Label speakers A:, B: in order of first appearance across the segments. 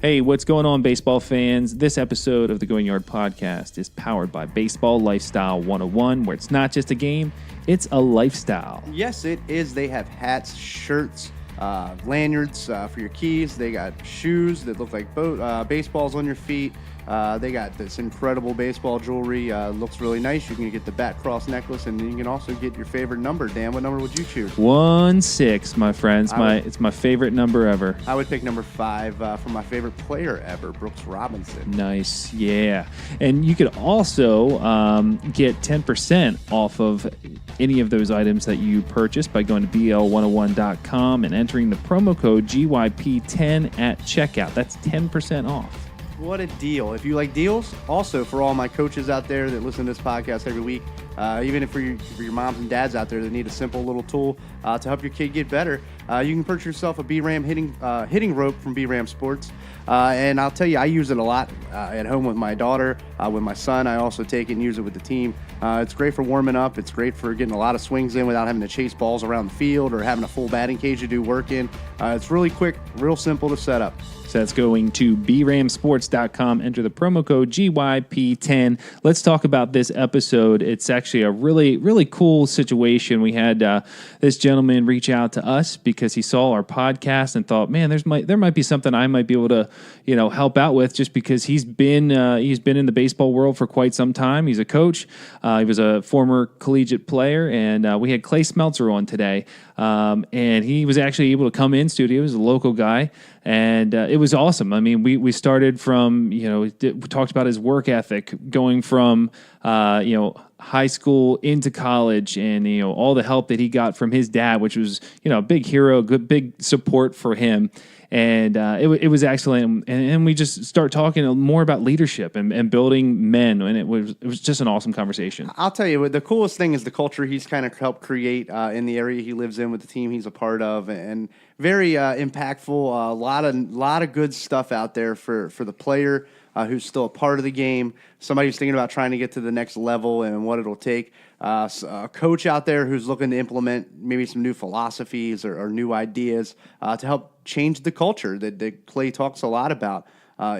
A: Hey, what's going on, baseball fans? This episode of the Going Yard podcast is powered by Baseball Lifestyle 101, where it's not just a game, it's a lifestyle.
B: Yes, it is. They have hats, shirts, lanyards for your keys. They got shoes that look like baseballs on your feet. They got this incredible baseball jewelry. Looks really nice. You can get the bat cross necklace, and you can also get your favorite number. Dan, what number would you choose?
A: 16, my friends. It's my favorite number ever.
B: I would pick number 5 for my favorite player ever, Brooks Robinson.
A: Nice, yeah. And you could also get 10% off of any of those items that you purchase by going to BL101.com and entering the promo code GYP10 at checkout. That's 10% off.
B: What a deal. If you like deals, also for all my coaches out there that listen to this podcast every week, even for your moms and dads out there that need a simple little tool to help your kid get better, you can purchase yourself a BRam hitting rope from BRam Sports. And I'll tell you, I use it a lot at home with my daughter, with my son. I also take it and use it with the team. It's great for warming up. It's great for getting a lot of swings in without having to chase balls around the field or having a full batting cage to do work in. It's really quick, real simple to set up.
A: So that's going to BRamSports.com. Enter the promo code GYP10. Let's talk about this episode. It's actually a really, really cool situation. We had this gentleman reach out to us because he saw our podcast and thought, man, there might be something I might be able to, help out with, just because he's been in the baseball world for quite some time. He's a coach. He was a former collegiate player, and we had Clay Smeltzer on today. And he was actually able to come in studio. He was a local guy, and it was awesome. I mean, we started from, we talked about his work ethic, going from, high school into college, and, all the help that he got from his dad, which was, a big hero, big support for him. And it was excellent, and we just start talking more about leadership and building men, and it was just an awesome conversation.
B: I'll tell you, the coolest thing is the culture he's kind of helped create in the area he lives in with the team he's a part of, and very impactful. A lot of good stuff out there for the player who's still a part of the game, somebody who's thinking about trying to get to the next level and what it'll take. A coach out there who's looking to implement maybe some new philosophies or new ideas to help change the culture that Clay talks a lot about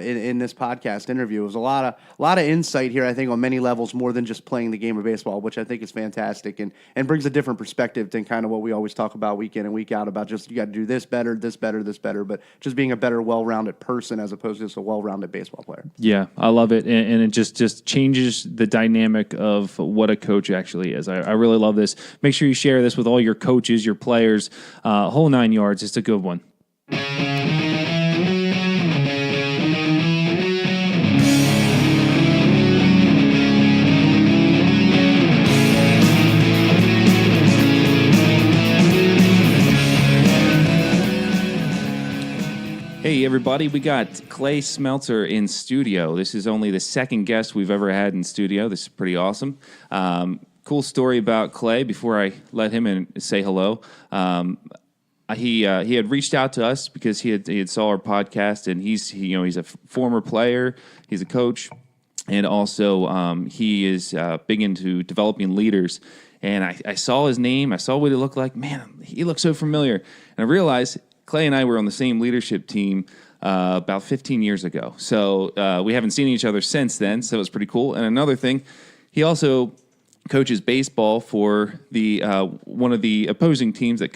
B: in this podcast interview. It was a lot of insight here, I think, on many levels, more than just playing the game of baseball, which I think is fantastic and brings a different perspective than kind of what we always talk about week in and week out about just you got to do this better, but just being a better, well-rounded person as opposed to just a well-rounded baseball player.
A: Yeah, I love it, and it just changes the dynamic of what a coach actually is. I really love this. Make sure you share this with all your coaches, your players, whole 9 yards. It's a good one. Hey, everybody, we got Clay Smeltzer in studio. This is only the second guest we've ever had in studio. This is pretty awesome. Cool story about Clay before I let him in say hello. He had reached out to us because he had saw our podcast, and he's a former player, he's a coach, and also he is big into developing leaders. And I saw his name, I saw what he looked like. Man, he looked so familiar, and I realized Clay and I were on the same leadership team about 15 years ago. So we haven't seen each other since then, so it was pretty cool. And another thing, he also coaches baseball for the one of the opposing teams that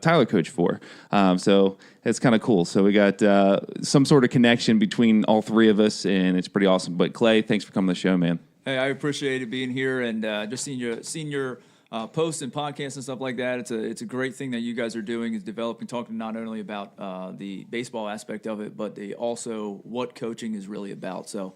A: Tyler coached for. So it's kind of cool. So we got some sort of connection between all three of us, and it's pretty awesome. But Clay, thanks for coming to the show, man.
C: Hey, I appreciate it being here and just seeing your posts and podcasts and stuff like that. It's a great thing that you guys are doing, is talking not only about the baseball aspect of it, but also what coaching is really about. So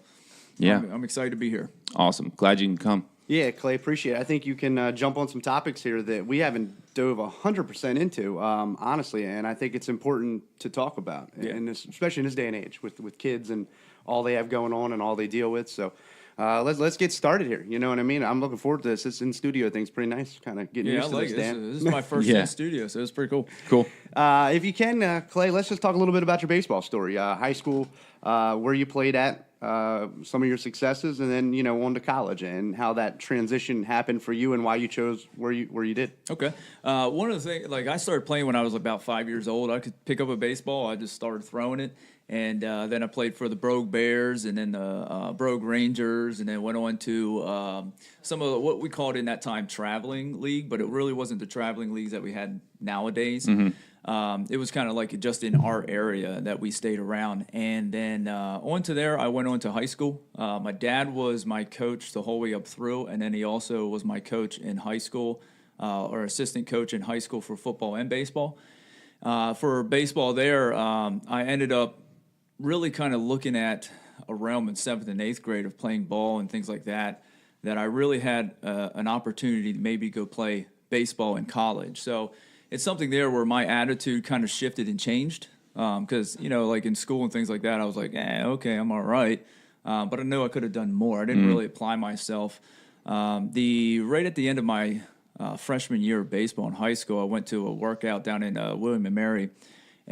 C: yeah, I'm excited to be here.
A: Awesome. Glad you can come.
B: Yeah, Clay, appreciate it. I think you can jump on some topics here that we haven't dove 100% into, honestly, and I think it's important to talk about, and especially in this day and age with kids and all they have going on and all they deal with. So let's get started here. You know what I mean? I'm looking forward to this. This in studio thing's pretty nice. Kind of getting used to this, Dan.
C: This is my first in studio, so it's pretty cool.
A: Cool.
B: If you can, Clay, let's just talk a little bit about your baseball story. High school, where you played at, some of your successes, and then on to college, and how that transition happened for you, and why you chose where you did.
C: Okay. One of the things, I started playing when I was about 5 years old. I could pick up a baseball. I just started throwing it. And then I played for the Brogue Bears and then the Brogue Rangers, and then went on to some of what we called in that time traveling league, but it really wasn't the traveling leagues that we had nowadays. It was kind of like just in our area that we stayed around. And then on to there, I went on to high school. My dad was my coach the whole way up through, and then he also was my coach in high school, or assistant coach in high school for football and baseball. For baseball there, I ended up really kind of looking at a realm in 7th and 8th grade of playing ball and things like that, that I really had an opportunity to maybe go play baseball in college. So it's something there where my attitude kind of shifted and changed. Because, like in school and things like that, I was like, okay, I'm all right. But I know I could have done more. I didn't really apply myself. Right at the end of my freshman year of baseball in high school, I went to a workout down in William and Mary.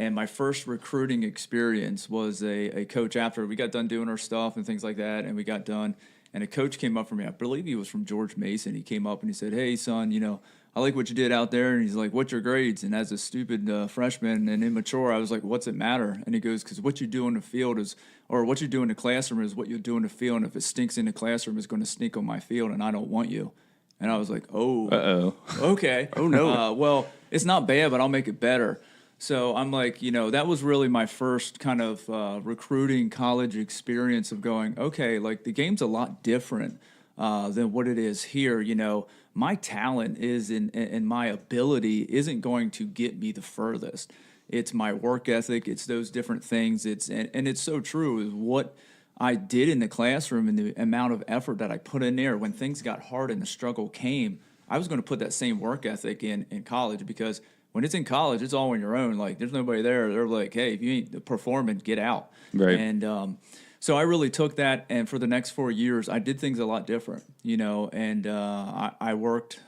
C: And my first recruiting experience was a coach after we got done doing our stuff and things like that, and we got done. And a coach came up for me. I believe he was from George Mason. He came up and he said, "Hey, son, I like what you did out there." And he's like, "What's your grades?" And as a stupid freshman and immature, I was like, "What's it matter?" And he goes, "Because what you do in the field or what you do in the classroom is what you do in the field. And if it stinks in the classroom, it's going to stink on my field, and I don't want you." And I was like, "Oh, okay.
B: Oh, no.
C: Well, it's not bad, but I'll make it better." So I'm like, that was really my first kind of recruiting college experience of going, okay, like the game's a lot different than what it is here. My talent is and my ability isn't going to get me the furthest. It's my work ethic. It's those different things. And it's so true is what I did in the classroom and the amount of effort that I put in there when things got hard and the struggle came. I was going to put that same work ethic in college, because when it's in college, it's all on your own. Like, there's nobody there. They're like, "Hey, if you ain't performing, get out."
A: Right.
C: And so I really took that, and for the next 4 years, I did things a lot different, and I worked,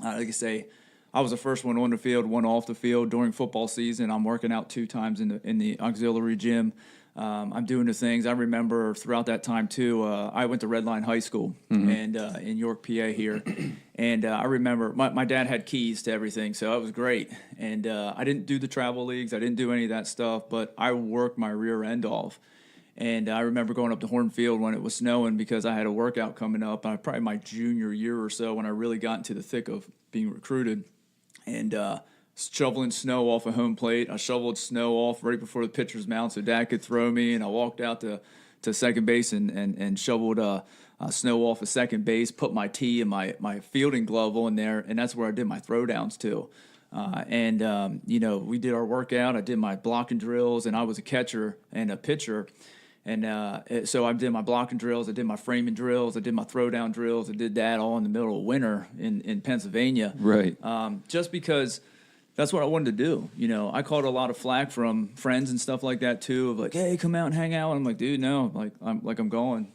C: like I say, I was the first one on the field, one off the field during football season. I'm working out 2 times in the auxiliary gym. I'm doing the things. I remember throughout that time, too, I went to Redline High School and in York, PA here. And I remember my dad had keys to everything, so it was great. And I didn't do the travel leagues. I didn't do any of that stuff, but I worked my rear end off. And I remember going up to Hornfield when it was snowing because I had a workout coming up. Probably my junior year or so when I really got into the thick of being recruited. And shoveling snow off a home plate. I shoveled snow off right before the pitcher's mound so Dad could throw me, and I walked out to second base and shoveled snow off of second base, put my tee and my fielding glove on there, and that's where I did my throwdowns too. We did our workout. I did my blocking drills, and I was a catcher and a pitcher. And so I did my blocking drills, I did my framing drills, I did my throwdown drills, I did that all in the middle of winter in Pennsylvania.
A: Right.
C: Just because that's what I wanted to do. I caught a lot of flack from friends and stuff like that too, of like, "Hey, come out and hang out." And I'm like, "Dude, no, I'm going.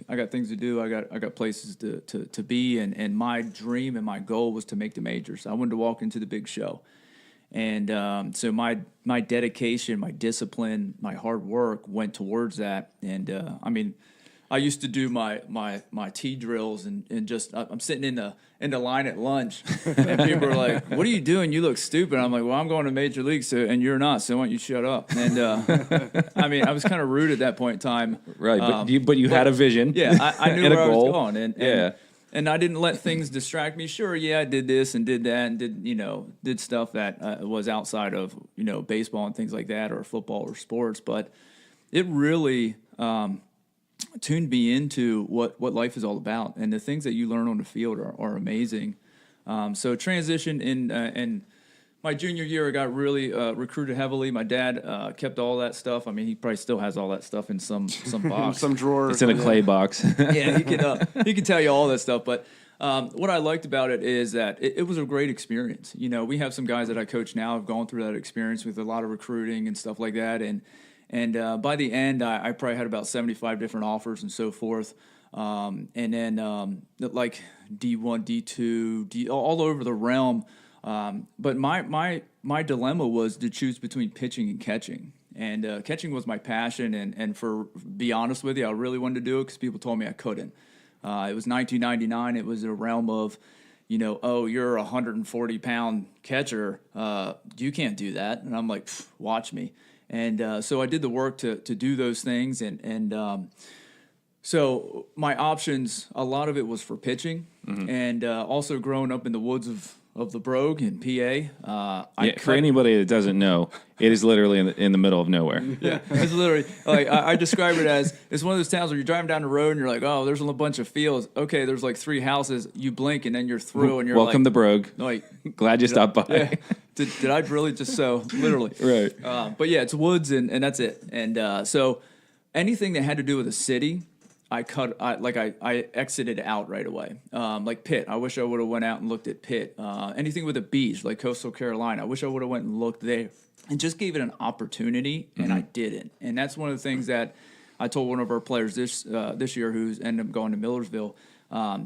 C: I got things to do. I got places to be." And my dream and my goal was to make the majors. I wanted to walk into the big show. And so my dedication, my discipline, my hard work went towards that. And I used to do my tee drills and just I'm sitting in the line at lunch, and people are like, "What are you doing? You look stupid." I'm like, "Well, I'm going to Major League, and you're not. So why don't you shut up?" And I was kind of rude at that point in time.
A: Right, but you had a vision.
C: Yeah, I knew
A: and
C: where
A: a goal.
C: I was going, and I didn't let things distract me. Sure, yeah, I did this and did that and did stuff that was outside of baseball and things like that, or football or sports. But it really tuned me into what life is all about, and the things that you learn on the field are amazing. So transition in my junior year, I got really recruited heavily. My dad kept all that stuff. He probably still has all that stuff in some box,
B: some drawer.
A: It's in a clay box.
C: Yeah, he can tell you all that stuff. But what I liked about it is that it was a great experience. We have some guys that I coach now have gone through that experience with a lot of recruiting and stuff like that, and by the end, I probably had about 75 different offers and so forth. And then like D1, D2, all over the realm. But my dilemma was to choose between pitching and catching. And catching was my passion. And for be honest with you, I really wanted to do it because people told me I couldn't. It was 1999. It was a realm of, "Oh, you're a 140-pound catcher. You can't do that." And I'm like, "Watch me." And so I did the work to do those things. So my options, a lot of it was for pitching, and also growing up in the woods of the Brogue in PA.
A: For anybody that doesn't know, it is literally in the middle of nowhere.
C: Yeah, it's literally like I describe it as it's one of those towns where you're driving down the road and you're like, oh, there's a bunch of fields. Okay, there's like 3 houses. You blink and then you're through, and you're
A: welcome
C: like,
A: to Brogue.
C: Like,
A: glad you stopped by.
C: Yeah. Did I really just so literally?
A: Right.
C: But yeah, it's woods and that's it. And so anything that had to do with a city, I exited out right away. Like Pitt, I wish I would have went out and looked at Pitt. Anything with a beach, like Coastal Carolina, I wish I would have went and looked there and just gave it an opportunity, and I didn't. And that's one of the things that I told one of our players this year, who's ended up going to Millersville,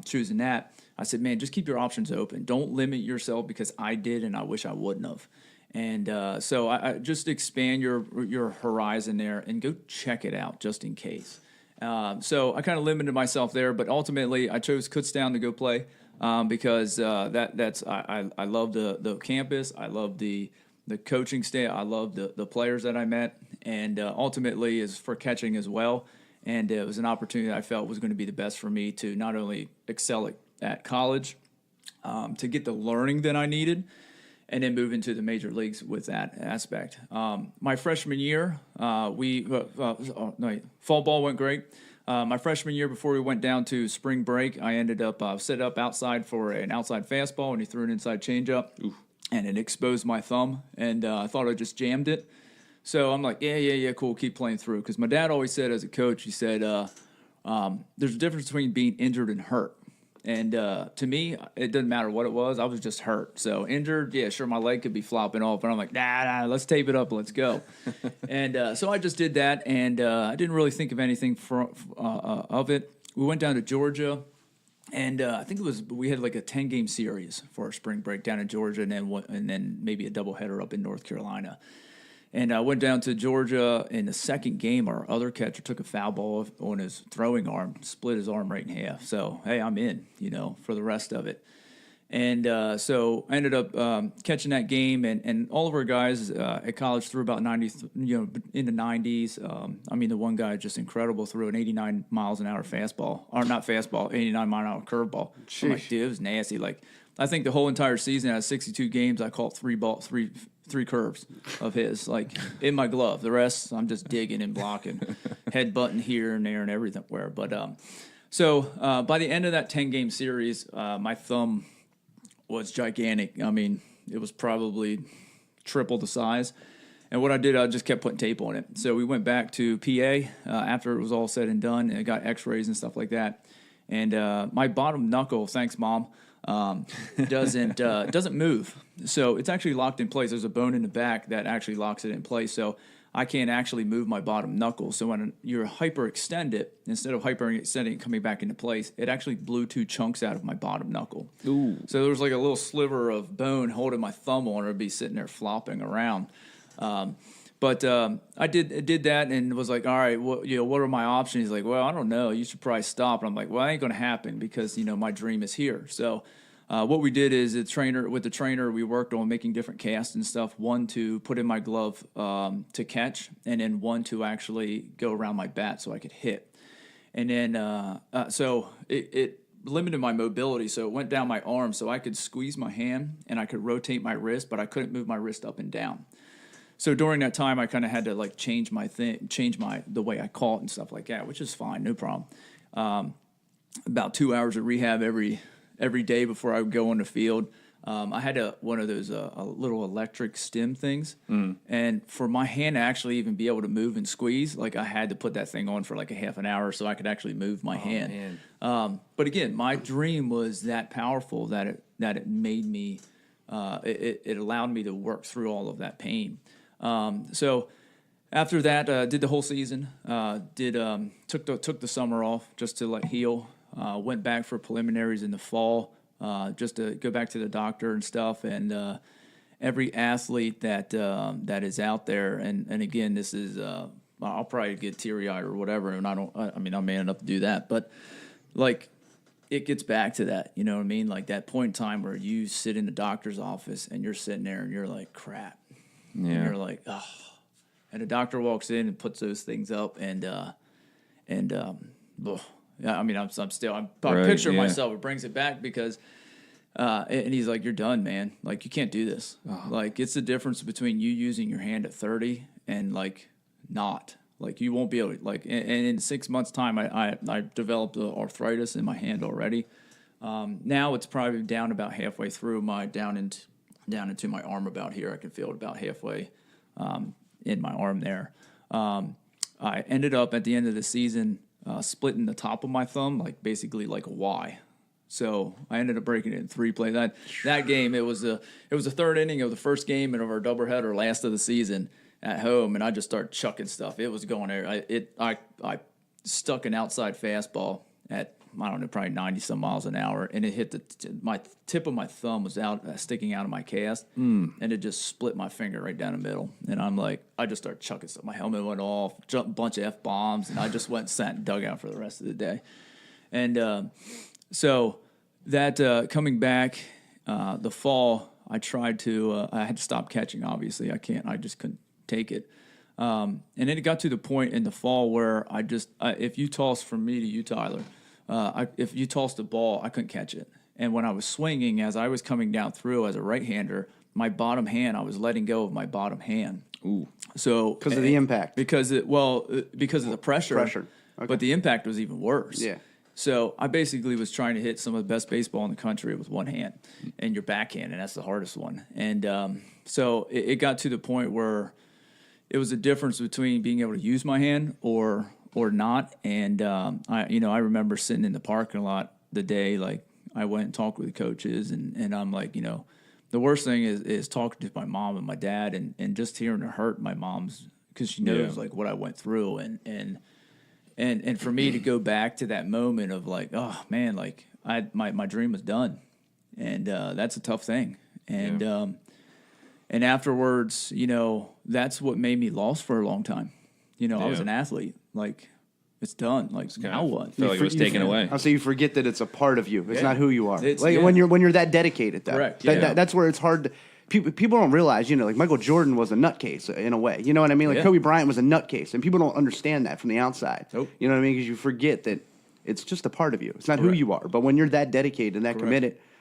C: choosing that. I said, man, just keep your options open. Don't limit yourself, because I did, and I wish I wouldn't have. And so I just expand your horizon there and go check it out just in case. So I kind of limited myself there, but ultimately I chose Kutztown to go play because I love the campus, I love the coaching staff, I love the players that I met, and ultimately is for catching as well. And it was an opportunity that I felt was going to be the best for me to not only excel at college, to get the learning that I needed, and then move into the major leagues with that aspect. My freshman year, fall ball went great. My freshman year, before we went down to spring break, I ended up set up outside for an outside fastball, and he threw an inside changeup, and it exposed my thumb, and I thought I just jammed it. So I'm like, yeah, cool, keep playing through. Because my dad always said as a coach, he said, there's a difference between being injured and hurt. And to me, it doesn't matter what it was. I was just hurt. So injured, yeah, sure, my leg could be flopping off. But I'm like, nah, let's tape it up. Let's go. And so I just did that. And I didn't really think of anything of it. We went down to Georgia. And I think we had like a 10-game series for our spring break down in Georgia. And then maybe a doubleheader up in North Carolina. And I went down to Georgia. In the second game, our other catcher took a foul ball on his throwing arm, split his arm right in half. So, hey, I'm in, for the rest of it. And so I ended up catching that game, and all of our guys at college threw about 90, in the 90s. The one guy just incredible, threw an 89 miles an hour fastball, or not fastball, 89 mile an hour curveball. I'm like, dude, it was nasty. Like, I think the whole entire season, out of 62 games, I caught three curves of his, like in my glove. The rest, I'm just digging and blocking, head button here and there and everywhere. But so by the end of that 10-game series, my thumb was gigantic. I mean, it was probably triple the size. And what I did, I just kept putting tape on it. So we went back to PA after it was all said and done, and I got X-rays and stuff like that. And my bottom knuckle, thanks, Mom, doesn't move. So it's actually locked in place. There's a bone in the back that actually locks it in place. So I can't actually move my bottom knuckle. So when you're hyperextend it, instead of hyperextending it coming back into place, it actually blew 2 chunks out of my bottom knuckle.
A: Ooh.
C: So there was like a little sliver of bone holding my thumb on it. It'd be sitting there flopping around. But I did that and was like, all right, what are my options? He's like, well, I don't know. You should probably stop. And I'm like, well, that ain't going to happen because, my dream is here. So what we did is with the trainer, we worked on making different casts and stuff. One to put in my glove to catch, and then one to actually go around my bat so I could hit. And then so it limited my mobility. So it went down my arm so I could squeeze my hand and I could rotate my wrist, but I couldn't move my wrist up and down. So during that time, I kind of had to like change the way I caught and stuff like that, which is fine, no problem. About 2 hours of rehab every day before I would go on the field. I had one of those a little electric stim things, and for my hand to actually even be able to move and squeeze, like I had to put that thing on for like a half an hour so I could actually move my hand. But again, my dream was that powerful that it made me. It allowed me to work through all of that pain. So after that, did the whole season. Took the summer off just to heal. Went back for preliminaries in the fall, just to go back to the doctor and stuff. And every athlete that is out there, and again, this is I'll probably get teary eyed or whatever, and I'm man enough to do that, but it gets back to that, you know what I mean? Like that point in time where you sit in the doctor's office and you're sitting there and you're like, crap. Yeah. And you're like, oh, And the doctor walks in and puts those things up, and yeah, I mean, I'm picturing myself. It brings it back because, and he's like, "You're done, man. Like, you can't do this. Like, it's the difference between you using your hand at 30 and like not. Like, you won't be able to, like, and in 6 months' time, I developed arthritis in my hand already. Now it's probably down about halfway through down into my arm about here. I can feel it about halfway in my arm there. I ended up at the end of the season splitting the top of my thumb, like basically like a Y. So I ended up breaking it in 3 plays. That game, it was the third inning of the first game and of our doubleheader last of the season at home, and I just started chucking stuff. It was going there. I stuck an outside fastball at, I don't know, probably 90 some miles an hour, and it hit my tip of my thumb was sticking out of my cast, and it just split my finger right down the middle. And I'm like, I just started chucking stuff. My helmet went off, jumped a bunch of F-bombs, and I just went and sat in dugout for the rest of the day. And so that coming back the fall, I tried to. I had to stop catching. Obviously, I just couldn't take it. And then it got to the point in the fall where if you toss from me to you, Tyler. If you tossed the ball, I couldn't catch it. And when I was swinging, as I was coming down through as a right-hander, my bottom hand, I was letting go of my bottom hand.
B: Ooh.
C: So
B: because of the impact.
C: Because of the pressure. Okay. But the impact was even worse.
B: Yeah.
C: So I basically was trying to hit some of the best baseball in the country with one hand and your backhand, and that's the hardest one. And so it got to the point where it was a difference between being able to use my hand or not. And I remember sitting in the parking lot the day, like I went and talked with the coaches, and I'm like, the worst thing is talking to my mom and my dad and just hearing her hurt my mom's, because she knows like what I went through, and for me to go back to that moment of like, oh man, like my dream was done, and that's a tough thing. And afterwards, that's what made me lost for a long time. I was an athlete. Like, it's done. Like, now what?
A: I feel like it was taken away.
B: So you forget that it's a part of you. It's not who you are.
C: It's,
B: when you're that dedicated, though.
C: Correct.
B: That's where it's hard to, people don't realize, like Michael Jordan was a nutcase in a way. You know what I mean? Like Kobe Bryant was a nutcase, and people don't understand that from the outside.
C: Nope.
B: You know what I mean? Because you forget that it's just a part of you. It's not who you are. But when you're that dedicated and that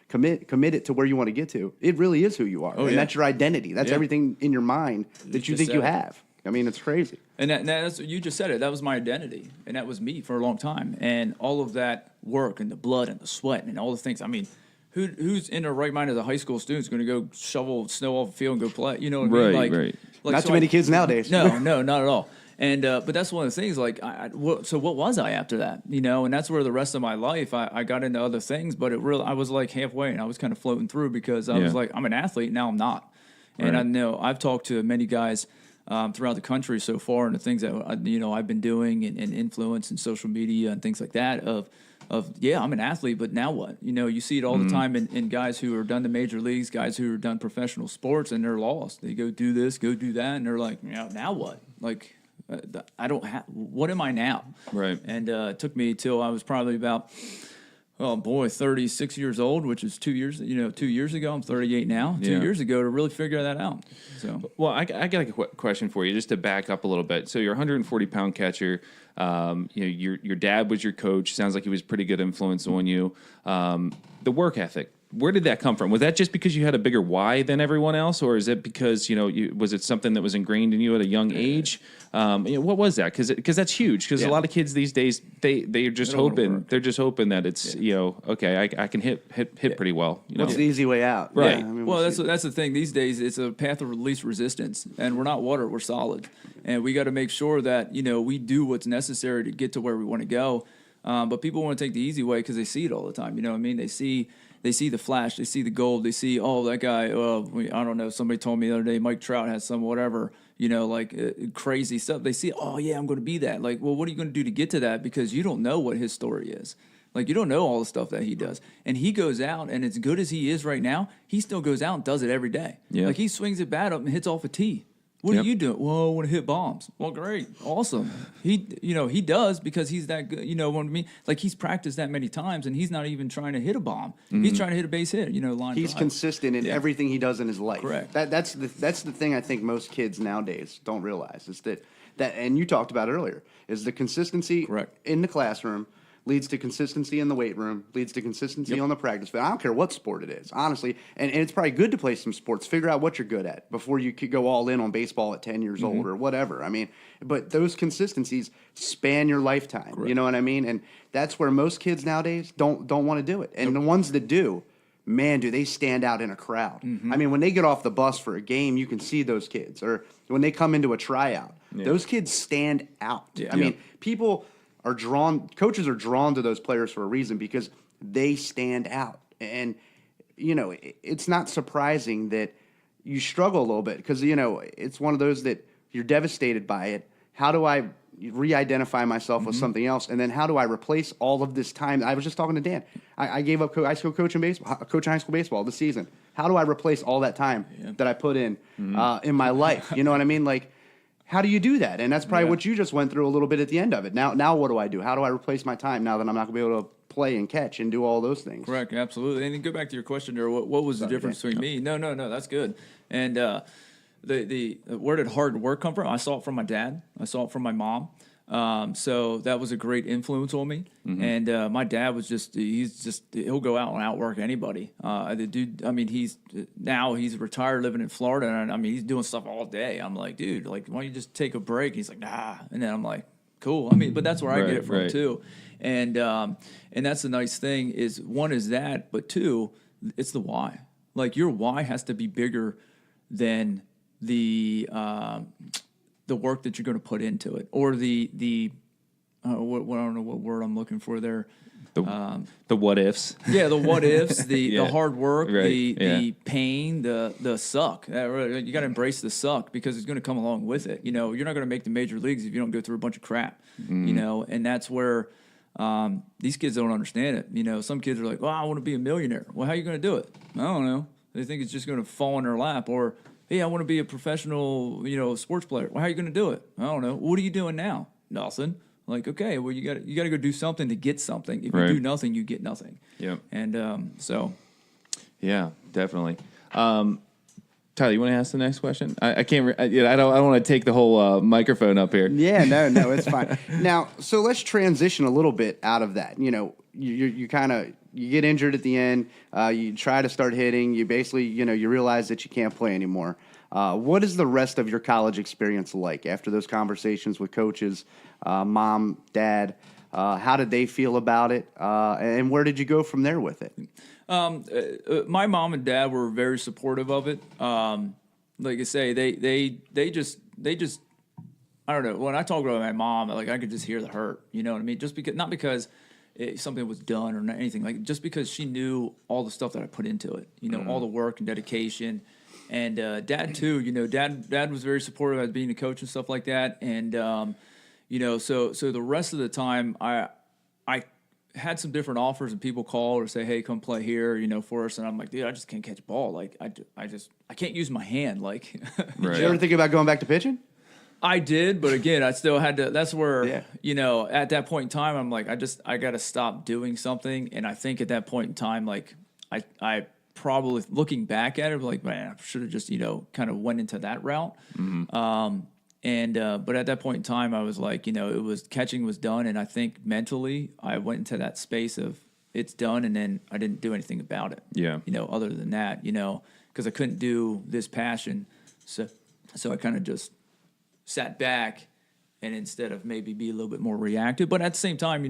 B: committed to where you want to get to, it really is who you are. And that's your identity. That's everything in your mind that you think you have. I mean, it's crazy.
C: And that's you just said it. That was my identity, and that was me for a long time. And all of that work and the blood and the sweat and all the things. I mean, who's in their right mind as a high school student is going to go shovel snow off the field and go play? You know what I mean?
A: Right.
B: Like, not too many kids nowadays.
C: No, not at all. And but that's one of the things. Like, so what was I after that? And that's where the rest of my life I got into other things. But I was like halfway, and I was kind of floating through because I was like, I'm an athlete now. I'm not. And I know I've talked to many guys throughout the country so far, and the things that I've been doing and influence and social media and things like that. I'm an athlete, but now what? You see it all the time in guys who are done the major leagues, guys who are done professional sports, and they're lost. They go do this, go do that, and they're like, now what? Like, I don't have. What am I now?
A: Right.
C: And it took me till I was probably about 36 years old, which is 2 years. 2 years ago. I'm 38 now. 2 years ago to really figure that out. So,
A: well, I got a question for you, just to back up a little bit. So you're a 140-pound catcher. Your dad was your coach. Sounds like he was a pretty good influence on you. The work ethic. Where did that come from? Was that just because you had a bigger why than everyone else, or is it because was it something that was ingrained in you at a young age? What was that? Because that's huge. Because a lot of kids these days they're just hoping that it's okay, I can hit pretty well.
B: What's the easy way out?
A: Right.
B: Yeah, I mean,
C: well, that's the thing. These days, it's a path of least resistance, and we're not water; we're solid, and we got to make sure that we do what's necessary to get to where we want to go. But people want to take the easy way because they see it all the time. You know what I mean? They see the flash, they see the gold, they see, that guy, I don't know, somebody told me the other day, Mike Trout has some whatever, crazy stuff. They see, I'm going to be that. Like, well, what are you going to do to get to that? Because you don't know what his story is. Like, you don't know all the stuff that he does. And he goes out, and as good as he is right now, he still goes out and does it every day. Yeah. Like, he swings a bat up and hits off a tee. What are you doing? Well, I want to hit bombs. Well, great, awesome. He does because he's that good. You know what I mean? Like he's practiced that many times, and he's not even trying to hit a bomb. He's trying to hit a base hit. Line.
B: He's
C: drive.
B: consistent in everything he does in his life.
C: Correct.
B: That's the thing I think most kids nowadays don't realize is that and you talked about earlier is the consistency in the classroom leads to consistency in the weight room, leads to consistency on the practice field. I don't care what sport it is, honestly. And it's probably good to play some sports. Figure out what you're good at before you could go all in on baseball at 10 years old or whatever. I mean, but those consistencies span your lifetime. Correct. You know what I mean? And that's where most kids nowadays don't want to do it. And the ones that do, man, do they stand out in a crowd. I mean, when they get off the bus for a game, you can see those kids. Or when they come into a tryout, those kids stand out. I mean, coaches are drawn to those players for a reason because they stand out. And, it's not surprising that you struggle a little bit because, it's one of those that you're devastated by it. How do I re-identify myself with something else? And then how do I replace all of this time? I was just talking to Dan. I gave up high school coaching baseball, coaching high school baseball this season. How do I replace all that time that I put in my life? You know what I mean? Like, how do you do that? And that's probably what you just went through a little bit at the end of it. Now what do I do? How do I replace my time now that I'm not going to be able to play and catch and do all those things?
C: Correct, absolutely. And then go back to your question there. What was the difference between me? No, that's good. And where did hard work come from? I saw it from my dad. I saw it from my mom. So that was a great influence on me. And my dad was he'll go out and outwork anybody. The dude, I mean, he's retired living in Florida, and I mean, he's doing stuff all day. I'm like, dude, like, why don't you just take a break? He's like, nah. And then I'm like, cool. I mean, but that's where I get it from too. And that's the nice thing is one is that, but two, it's the why. Like your why has to be bigger than the work that you're going to put into it, or I don't know what word I'm looking for there.
A: The what ifs.
C: Yeah, the what ifs, the hard work, the pain, the suck. You got to embrace the suck because it's going to come along with it. You're not going to make the major leagues if you don't go through a bunch of crap. And that's where these kids don't understand it. Some kids are like, "Well, I want to be a millionaire." Well, how are you going to do it? I don't know. They think it's just going to fall in their lap, or hey, I want to be a professional, sports player. Well, how are you going to do it? I don't know. What are you doing now? Nothing. Like, okay, well, you got to go do something to get something. If you do nothing, you get nothing. Yep. And so. Yeah,
A: definitely. Tyler, you want to ask the next question? I can't. I don't want to take the whole microphone up here.
B: Yeah, no, it's fine. Now, so let's transition a little bit out of that. You kind of. You get injured at the end. You try to start hitting. You basically, you realize that you can't play anymore. What is the rest of your college experience like after those conversations with coaches, mom, dad? How did they feel about it? And where did you go from there with it?
C: My mom and dad were very supportive of it. Like I say, they just. I don't know. When I talk about my mom, like I could just hear the hurt. You know what I mean? Just because, not because something was done or not anything, like just because she knew all the stuff that I put into it, all the work and dedication, and dad too. Dad was very supportive of being a coach and stuff like that, and so the rest of the time I had some different offers and people call or say, hey, come play here, for us, and I'm like, dude, I just can't catch a ball, like I can't use my hand, like.
B: Did you ever think about going back to pitching?
C: I did, but again, I still had to. That's where at that point in time, I'm like, I got to stop doing something. And I think at that point in time, like I probably looking back at it, like, man, I should have just kind of went into that route. But at that point in time, I was like, it was catching was done, and I think mentally, I went into that space of it's done, and then I didn't do anything about it. Yeah, other than that, because I couldn't do this passion, so I kind of just sat back, and instead of maybe be a little bit more reactive, but at the same time,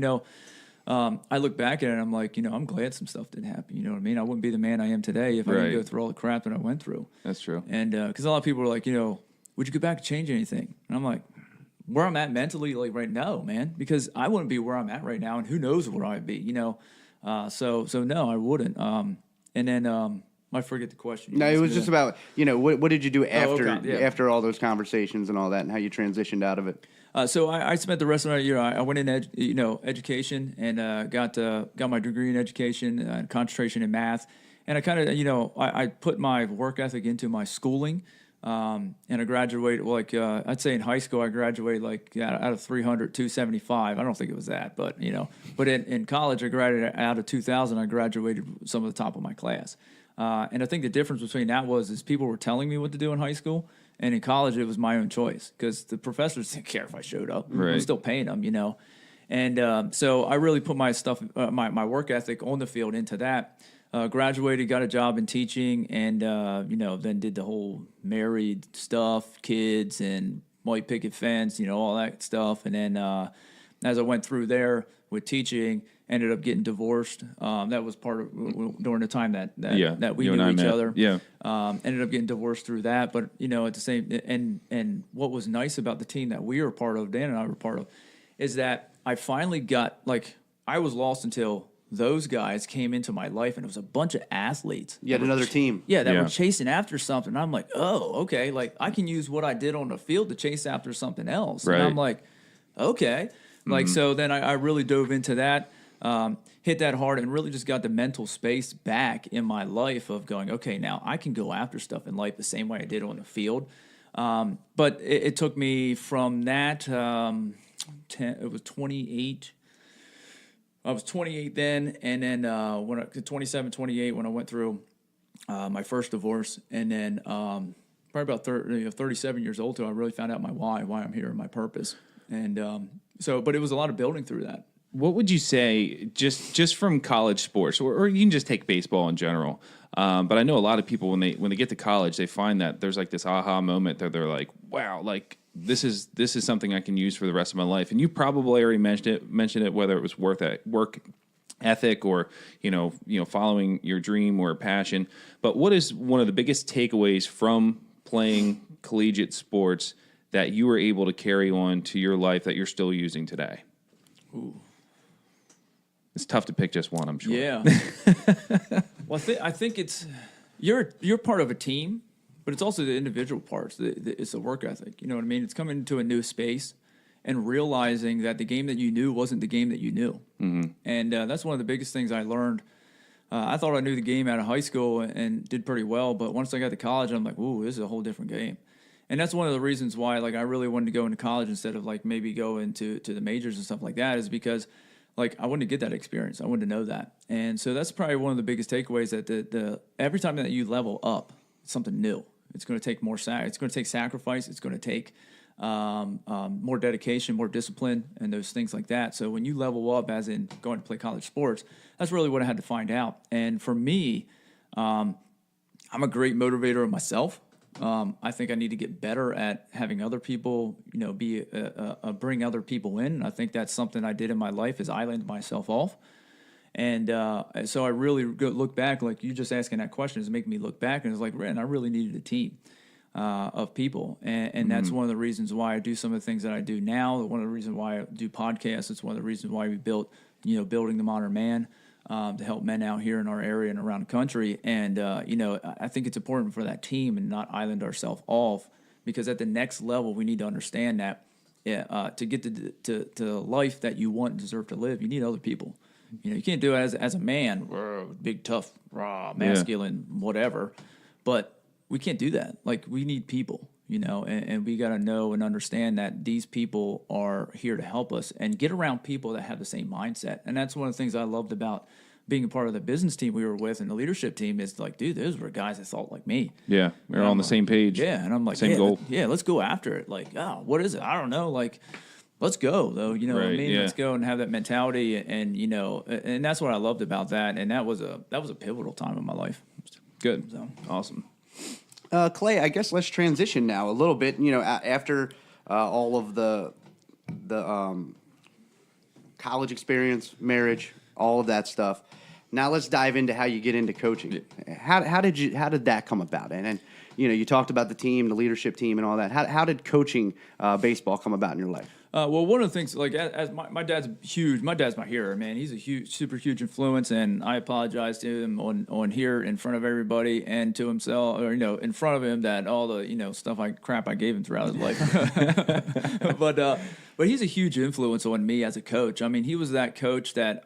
C: I look back at it and I'm like, I'm glad some stuff didn't happen. You know what I mean? I wouldn't be the man I am today if I didn't go through all the crap that I went through.
A: That's true.
C: And because a lot of people are like, would you go back and change anything? And I'm like, where I'm at mentally, like right now, man, because I wouldn't be where I'm at right now, and who knows where I'd be, So no, I wouldn't. And then I forget the question.
B: No, it was just about, what did you do after all those conversations and all that, and how you transitioned out of it?
C: So I spent the rest of my year. I went in education and got my degree in education, concentration in math, and I kind of I put my work ethic into my schooling. And I graduated, I'd say in high school, I graduated out of 300, 275. I don't think it was that, but in college, I graduated out of 2000. I graduated some of the top of my class. And I think the difference between that is people were telling me what to do in high school, and in college, it was my own choice because the professors didn't care if I showed up.
A: Right.
C: I'm still paying them, And so I really put my my work ethic on the field into that. Graduated, got a job in teaching, and then did the whole married stuff, kids, and white picket fence, all that stuff. And then as I went through there with teaching, ended up getting divorced. That was part of during the time that we knew each other.
A: Yeah.
C: Ended up getting divorced through that, but at the same and what was nice about the team that we were part of, Dan and I were part of, is that I finally got I was lost until those guys came into my life, and it was a bunch of athletes.
B: Yet another team.
C: Yeah, that were chasing after something. I'm like, oh, okay. I can use what I did on the field to chase after something else.
A: Right.
C: And I'm like, okay. So then I really dove into that, hit that hard, and really just got the mental space back in my life of going, okay, now I can go after stuff in life the same way I did on the field. But it took me from that, it was 28. I was 28 then, and then when 27, 28 when I went through my first divorce, and then probably about 37 years old till I really found out my why I'm here, and my purpose. And but it was a lot of building through that.
A: What would you say, just from college sports, or you can just take baseball in general? But I know a lot of people when they get to college, they find that there's this aha moment that they're like, wow, this is something I can use for the rest of my life. And you probably already mentioned it, whether it was work ethic or following your dream or passion. But what is one of the biggest takeaways from playing collegiate sports that you were able to carry on to your life that you're still using today?
C: Ooh.
A: It's tough to pick just one, I'm sure.
C: Yeah. Well, I think it's you're part of a team, but it's also the individual parts. It's the work ethic. You know what I mean? It's coming into a new space and realizing that the game that you knew wasn't the game that you knew. Mm-hmm. And that's one of the biggest things I learned. I thought I knew the game out of high school and did pretty well, but once I got to college, I'm like, ooh, this is a whole different game. And that's one of the reasons why I really wanted to go into college instead of maybe go into the majors and stuff like that, is because I wanted to get that experience. I wanted to know that. And so that's probably one of the biggest takeaways, that the every time that you level up, it's something new. It's going to take more it's going to take sacrifice. It's going to take more dedication, more discipline, and those things like that. So when you level up, as in going to play college sports, that's really what I had to find out. And for me, I'm a great motivator of myself. I think I need to get better at having other people, bring other people in. And I think that's something I did in my life, is island myself off. And so I really look back, you just asking that question is making me look back, and it's man, I really needed a team of people. And that's one of the reasons why I do some of the things that I do now. One of the reasons why I do podcasts. It's one of the reasons why we built, Building the Modern Man. To help men out here in our area and around the country. And, I think it's important for that team and not island ourselves off, because at the next level, we need to understand that to get to the life that you want and deserve to live, you need other people. You can't do it as a man, big, tough, raw, masculine, whatever. But we can't do that. We need people. And we got to know and understand that these people are here to help us, and get around people that have the same mindset. And that's one of the things I loved about being a part of the business team we were with and the leadership team, is dude, those were guys that thought like me.
A: Yeah, we're all on the same page.
C: Yeah, and I'm like,
A: same goal.
C: Yeah, let's go after it. What is it? I don't know. Let's go though. You know what I mean? Yeah. Let's go and have that mentality, and and that's what I loved about that. And that was a pivotal time in my life.
A: Good.
C: So
A: Awesome.
B: Clay, I guess let's transition now a little bit. After all of the college experience, marriage, all of that stuff. Now let's dive into how you get into coaching. How did that come about? And you talked about the team, the leadership team, and all that. How did coaching baseball come about in your life?
C: Well, one of the things, as my dad's huge. My dad's my hero, man. He's a super huge influence, and I apologize to him on here in front of everybody, and to himself, or in front of him, that all the crap I gave him throughout his life. But he's a huge influence on me as a coach. I mean, he was that coach that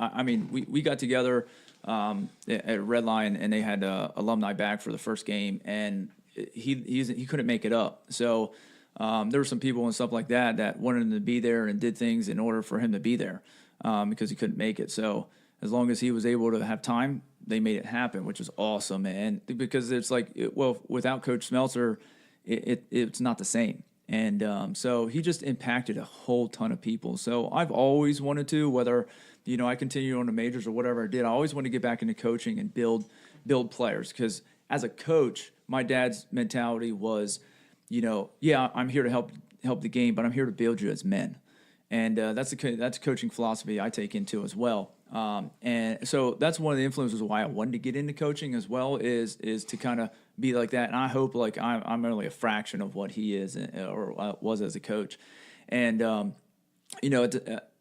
C: we got together at Red Lion, and they had alumni back for the first game, and he couldn't make it up. So there were some people and stuff like that wanted him to be there and did things in order for him to be there because he couldn't make it. So as long as he was able to have time, they made it happen, which was awesome. And because it's like, without Coach Smeltzer, it's not the same. And so he just impacted a whole ton of people. So I've always wanted to, whether, I continued on the majors or whatever I did, I always wanted to get back into coaching and build players. Because as a coach, my dad's mentality was, I'm here to help the game, but I'm here to build you as men. And that's a coaching philosophy I take into as well. And so that's one of the influences why I wanted to get into coaching as well is to kind of be like that. And I hope like I'm only a fraction of what he is or was as a coach. And,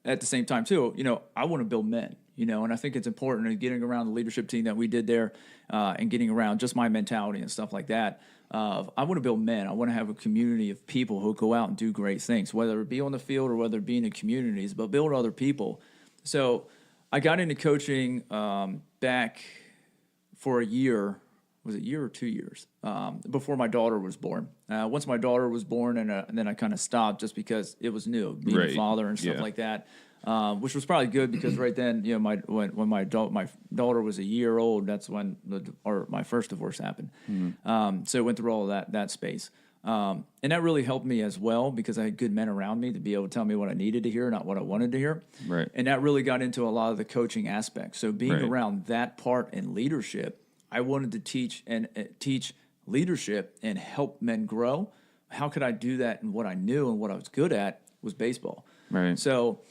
C: at the same time too, I want to build men, and I think it's important in getting around the leadership team that we did there and getting around just my mentality and stuff like that. I want to build men. I want to have a community of people who go out and do great things, whether it be on the field or whether it be in the communities, but build other people. So I got into coaching back for a year. Was it a year or 2 years before my daughter was born? Once my daughter was born, and then I kind of stopped just because it was new, being a father and stuff like that, which was probably good because right then, when my daughter was a year old, that's when my first divorce happened. Mm-hmm. So I went through all of that space. And that really helped me as well because I had good men around me to be able to tell me what I needed to hear, not what I wanted to hear.
A: Right.
C: And that really got into a lot of the coaching aspects. So being around that part in leadership, I wanted to teach leadership and help men grow. How could I do that? And what I knew and what I was good at was baseball.
A: Right.
C: So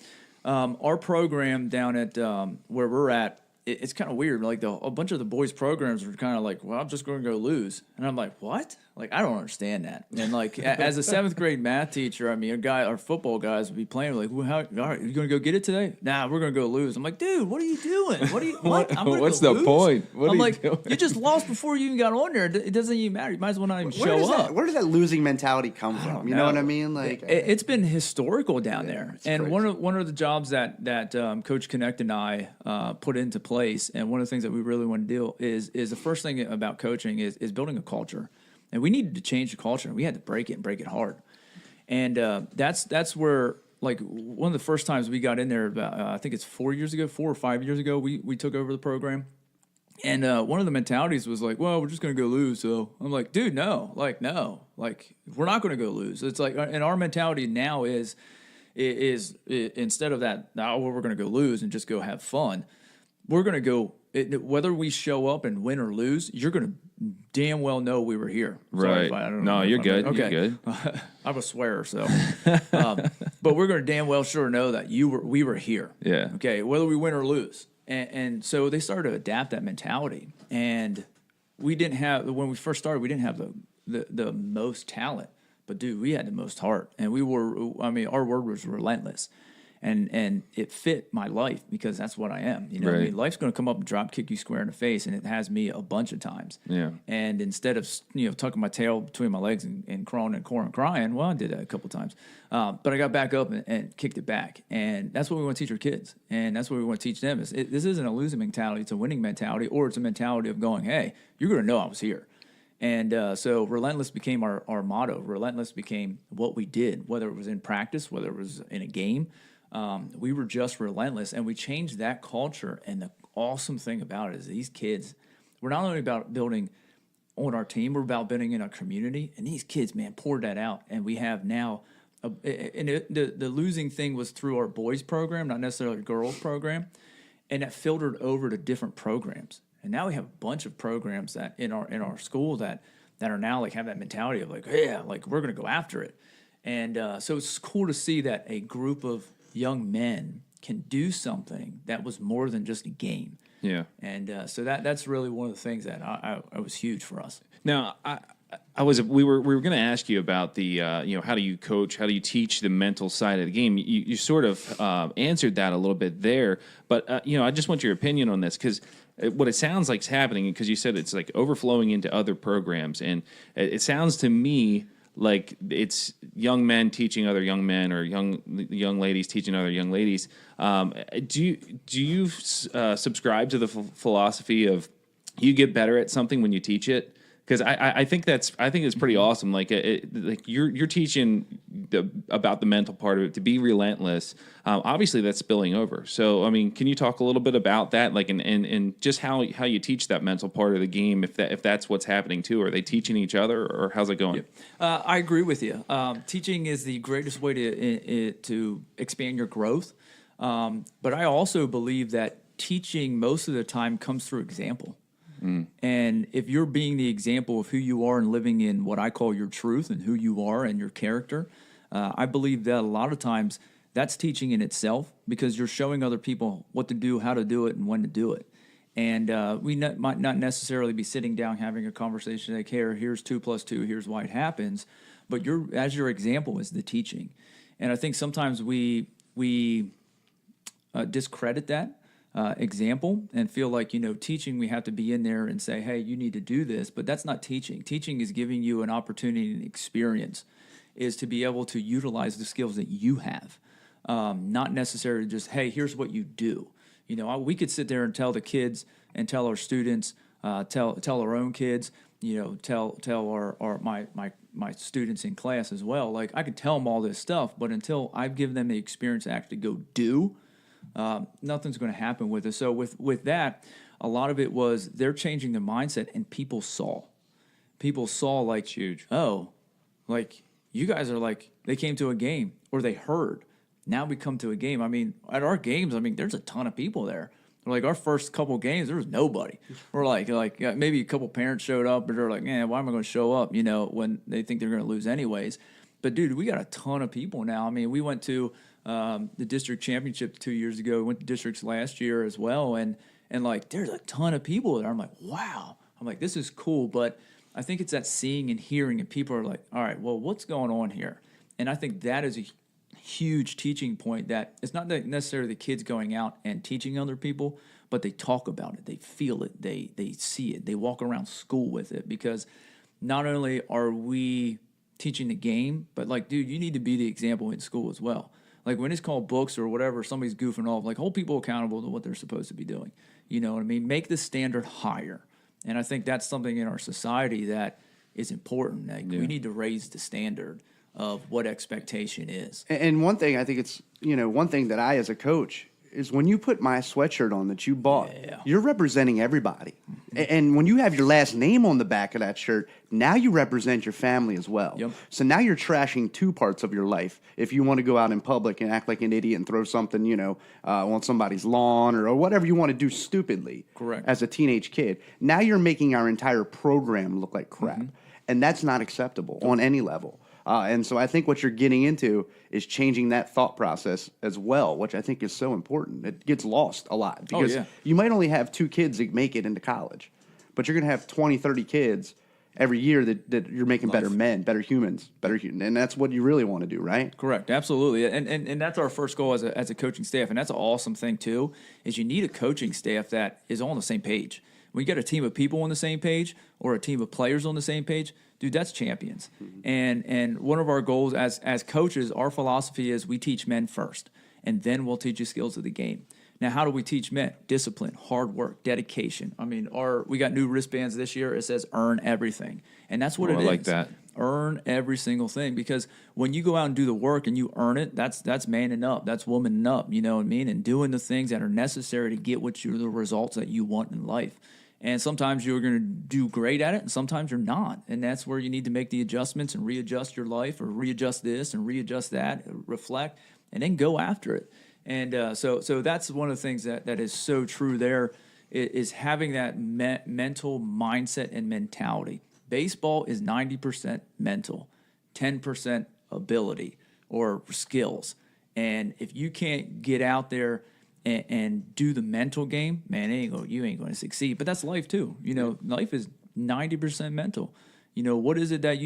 C: our program down at where we're at, it's kind of weird. Like a bunch of the boys' programs are kind of like, well, I'm just going to go lose. And I'm like, what? Like, I don't understand that. And like, as a 7th grade math teacher, I mean, our football guys would be playing like, well, all right, you going to go get it today? Nah, we're going to go lose. I'm like, dude, what are you doing? What?
A: What's the point? What
C: I'm
A: are
C: like, you just lost before you even got on there. It doesn't even matter. You might as well not even show up.
B: Where does that losing mentality come from? You know what I mean? Like,
C: it's been historical down there. And
B: crazy.
C: one of the jobs that Coach Connect and I put into place, and one of the things that we really want to do is the first thing about coaching is building a culture. And we needed to change the culture, and we had to break it hard. And that's where, like, one of the first times we got in there, about, I think it's 4 or 5 years ago, we took over the program. And one of the mentalities was like, well, we're just going to go lose. So I'm like, dude, no, we're not going to go lose. It's like, and our mentality now is instead of that, we're going to go lose and just go have fun, we're going to go, whether we show up and win or lose, you're going to damn well know we were here.
A: Right. No, you're good.
C: Okay.
A: You're good.
C: I'm a swearer, so. But we're going to damn well sure know that we were here.
A: Yeah.
C: Okay, whether we win or lose. And so they started to adapt that mentality. And we didn't have, when we first started, we didn't have the most talent. But, dude, we had the most heart. And our word was relentless. And it fit my life because that's what I am. What I mean? Life's going to come up and drop kick you square in the face, and it has me a bunch of times.
A: Yeah.
C: And instead of tucking my tail between my legs and crawling and crying, well, I did that a couple times. But I got back up and kicked it back. And that's what we want to teach our kids, and that's what we want to teach them. This isn't a losing mentality; it's a winning mentality, or it's a mentality of going, "Hey, you're going to know I was here." And so relentless became our motto. Relentless became what we did, whether it was in practice, whether it was in a game. We were just relentless, and we changed that culture. And the awesome thing about it is these kids, we're not only about building on our team, we're about building in our community. And these kids, man, poured that out. And we have now, the losing thing was through our boys program, not necessarily our girls program. And that filtered over to different programs. And now we have a bunch of programs that in our school that are now like have that mentality of like, yeah, like we're going to go after it. And so it's cool to see that a group of young men can do something that was more than just a game.
A: Yeah.
C: And so that's really one of the things that I was huge for us.
A: Now, we were going to ask you about the how do you coach, how do you teach the mental side of the game? You sort of answered that a little bit there, but I just want your opinion on this because what it sounds like is happening, because you said it's like overflowing into other programs, and it sounds to me like it's young men teaching other young men, or young ladies teaching other young ladies. Do you subscribe to the philosophy of you get better at something when you teach it? because I think it's pretty awesome. Like like you're teaching about the mental part of it, to be relentless. Obviously, that's spilling over. So, I mean, can you talk a little bit about that, like, and just how you teach that mental part of the game, if that's what's happening too? Are they teaching each other, or how's it going?
C: I agree with you. Teaching is the greatest way to expand your growth. But I also believe that teaching most of the time comes through example. And if you're being the example of who you are and living in what I call your truth and who you are and your character, I believe that a lot of times that's teaching in itself, because you're showing other people what to do, how to do it, and when to do it. And might not necessarily be sitting down having a conversation like, hey, here's 2 + 2, here's why it happens. But as your example is the teaching. And I think sometimes we discredit that example and feel like, teaching, we have to be in there and say, hey, you need to do this. But that's not teaching. Teaching is giving you an opportunity and experience, is to be able to utilize the skills that you have, not necessarily just, hey, here's what you do. We could sit there and tell the kids and tell our students, tell our own kids, tell my students in class as well. Like, I could tell them all this stuff, but until I've given them the experience to actually go do, nothing's going to happen with it. So with that, a lot of it was they're changing their mindset, and people saw like,
A: It's huge.
C: Oh, like, you guys are like, they came to a game, or they heard. Now we come to a game. I mean, at our games, there's a ton of people there. Like, our first couple games, there was nobody. Or like maybe a couple parents showed up, but they're like, man, why am I going to show up? When they think they're going to lose anyways. But dude, we got a ton of people now. I mean, we went to the district championship 2 years ago. We went to districts last year as well, and like, there's a ton of people there. I'm like, wow. I'm like, this is cool. But I think it's that seeing and hearing, and people are like, all right, well, what's going on here? And I think that is a huge teaching point, that it's not necessarily the kids going out and teaching other people, but they talk about it, they feel it, they see it, they walk around school with it, because not only are we teaching the game, but like, dude, you need to be the example in school as well. Like, when it's called books or whatever, somebody's goofing off, like, hold people accountable to what they're supposed to be doing. You know what I mean? Make the standard higher. And I think that's something in our society that is important. Like, we need to raise the standard of what expectation is.
B: And one thing, I think it's, one thing that I, as a coach, is when you put my sweatshirt on that you bought, you're representing everybody. And when you have your last name on the back of that shirt, now you represent your family as well.
C: Yep.
B: So now you're trashing 2 parts of your life. If you want to go out in public and act like an idiot and throw something, on somebody's lawn or whatever you want to do stupidly.
C: Correct.
B: As a teenage kid, now you're making our entire program look like crap. And that's not acceptable on any level. And so I think what you're getting into is changing that thought process as well, which I think is so important. It gets lost a lot, because you might only have 2 kids that make it into college, but you're going to have 20, 30 kids every year that you're making better men, better humans, and that's what you really want to do, right?
C: Correct, absolutely. And that's our first goal as a coaching staff, and that's an awesome thing too, is you need a coaching staff that is all on the same page. When you get a team of people on the same page, or a team of players on the same page, dude, that's champions. And one of our goals as coaches, our philosophy is we teach men first, and then we'll teach you skills of the game. Now, how do we teach men? Discipline, hard work, dedication. I mean, we got new wristbands this year. It says earn everything. And that's what it is.
A: I like that.
C: Earn every single thing, because when you go out and do the work and you earn it, that's manning up, that's womaning up, you know what I mean? And doing the things that are necessary to get the results that you want in life. And sometimes you're going to do great at it, and sometimes you're not. And that's where you need to make the adjustments and readjust your life, or readjust this and readjust that, reflect, and then go after it. And so that's one of the things that is so true there, is having that mental mindset and mentality. Baseball is 90% mental, 10% ability or skills. And if you can't get out there and do the mental game, man, you ain't going to succeed. But that's life too. Life is 90% mental. What is it that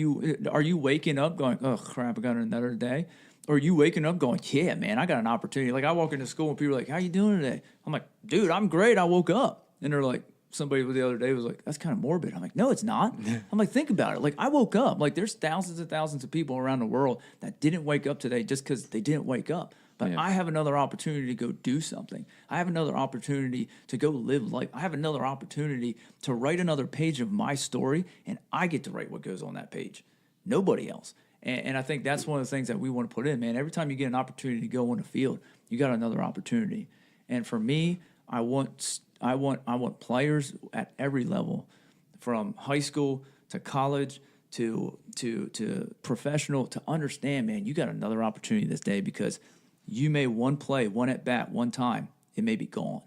C: are you waking up going, oh crap, I got another day? Or are you waking up going, yeah, man, I got an opportunity. Like, I walk into school and people are like, how you doing today? I'm like, dude, I'm great. I woke up. And they're like, somebody the other day was like, that's kind of morbid. I'm like, no, it's not. I'm like, think about it. Like, I woke up. Like, there's thousands and thousands of people around the world that didn't wake up today just because they didn't wake up. But
A: Yeah.
C: I have another opportunity to go do something. I have another opportunity to go live life. I have another opportunity to write another page of my story, and I get to write what goes on that page. Nobody else. And I think that's one of the things that we want to put in, man. Every time you get an opportunity to go on the field, you got another opportunity. And for me, I want players at every level, from high school to college to professional, to understand, man, you got another opportunity this day, because you may one play, one at bat, one time, it may be gone.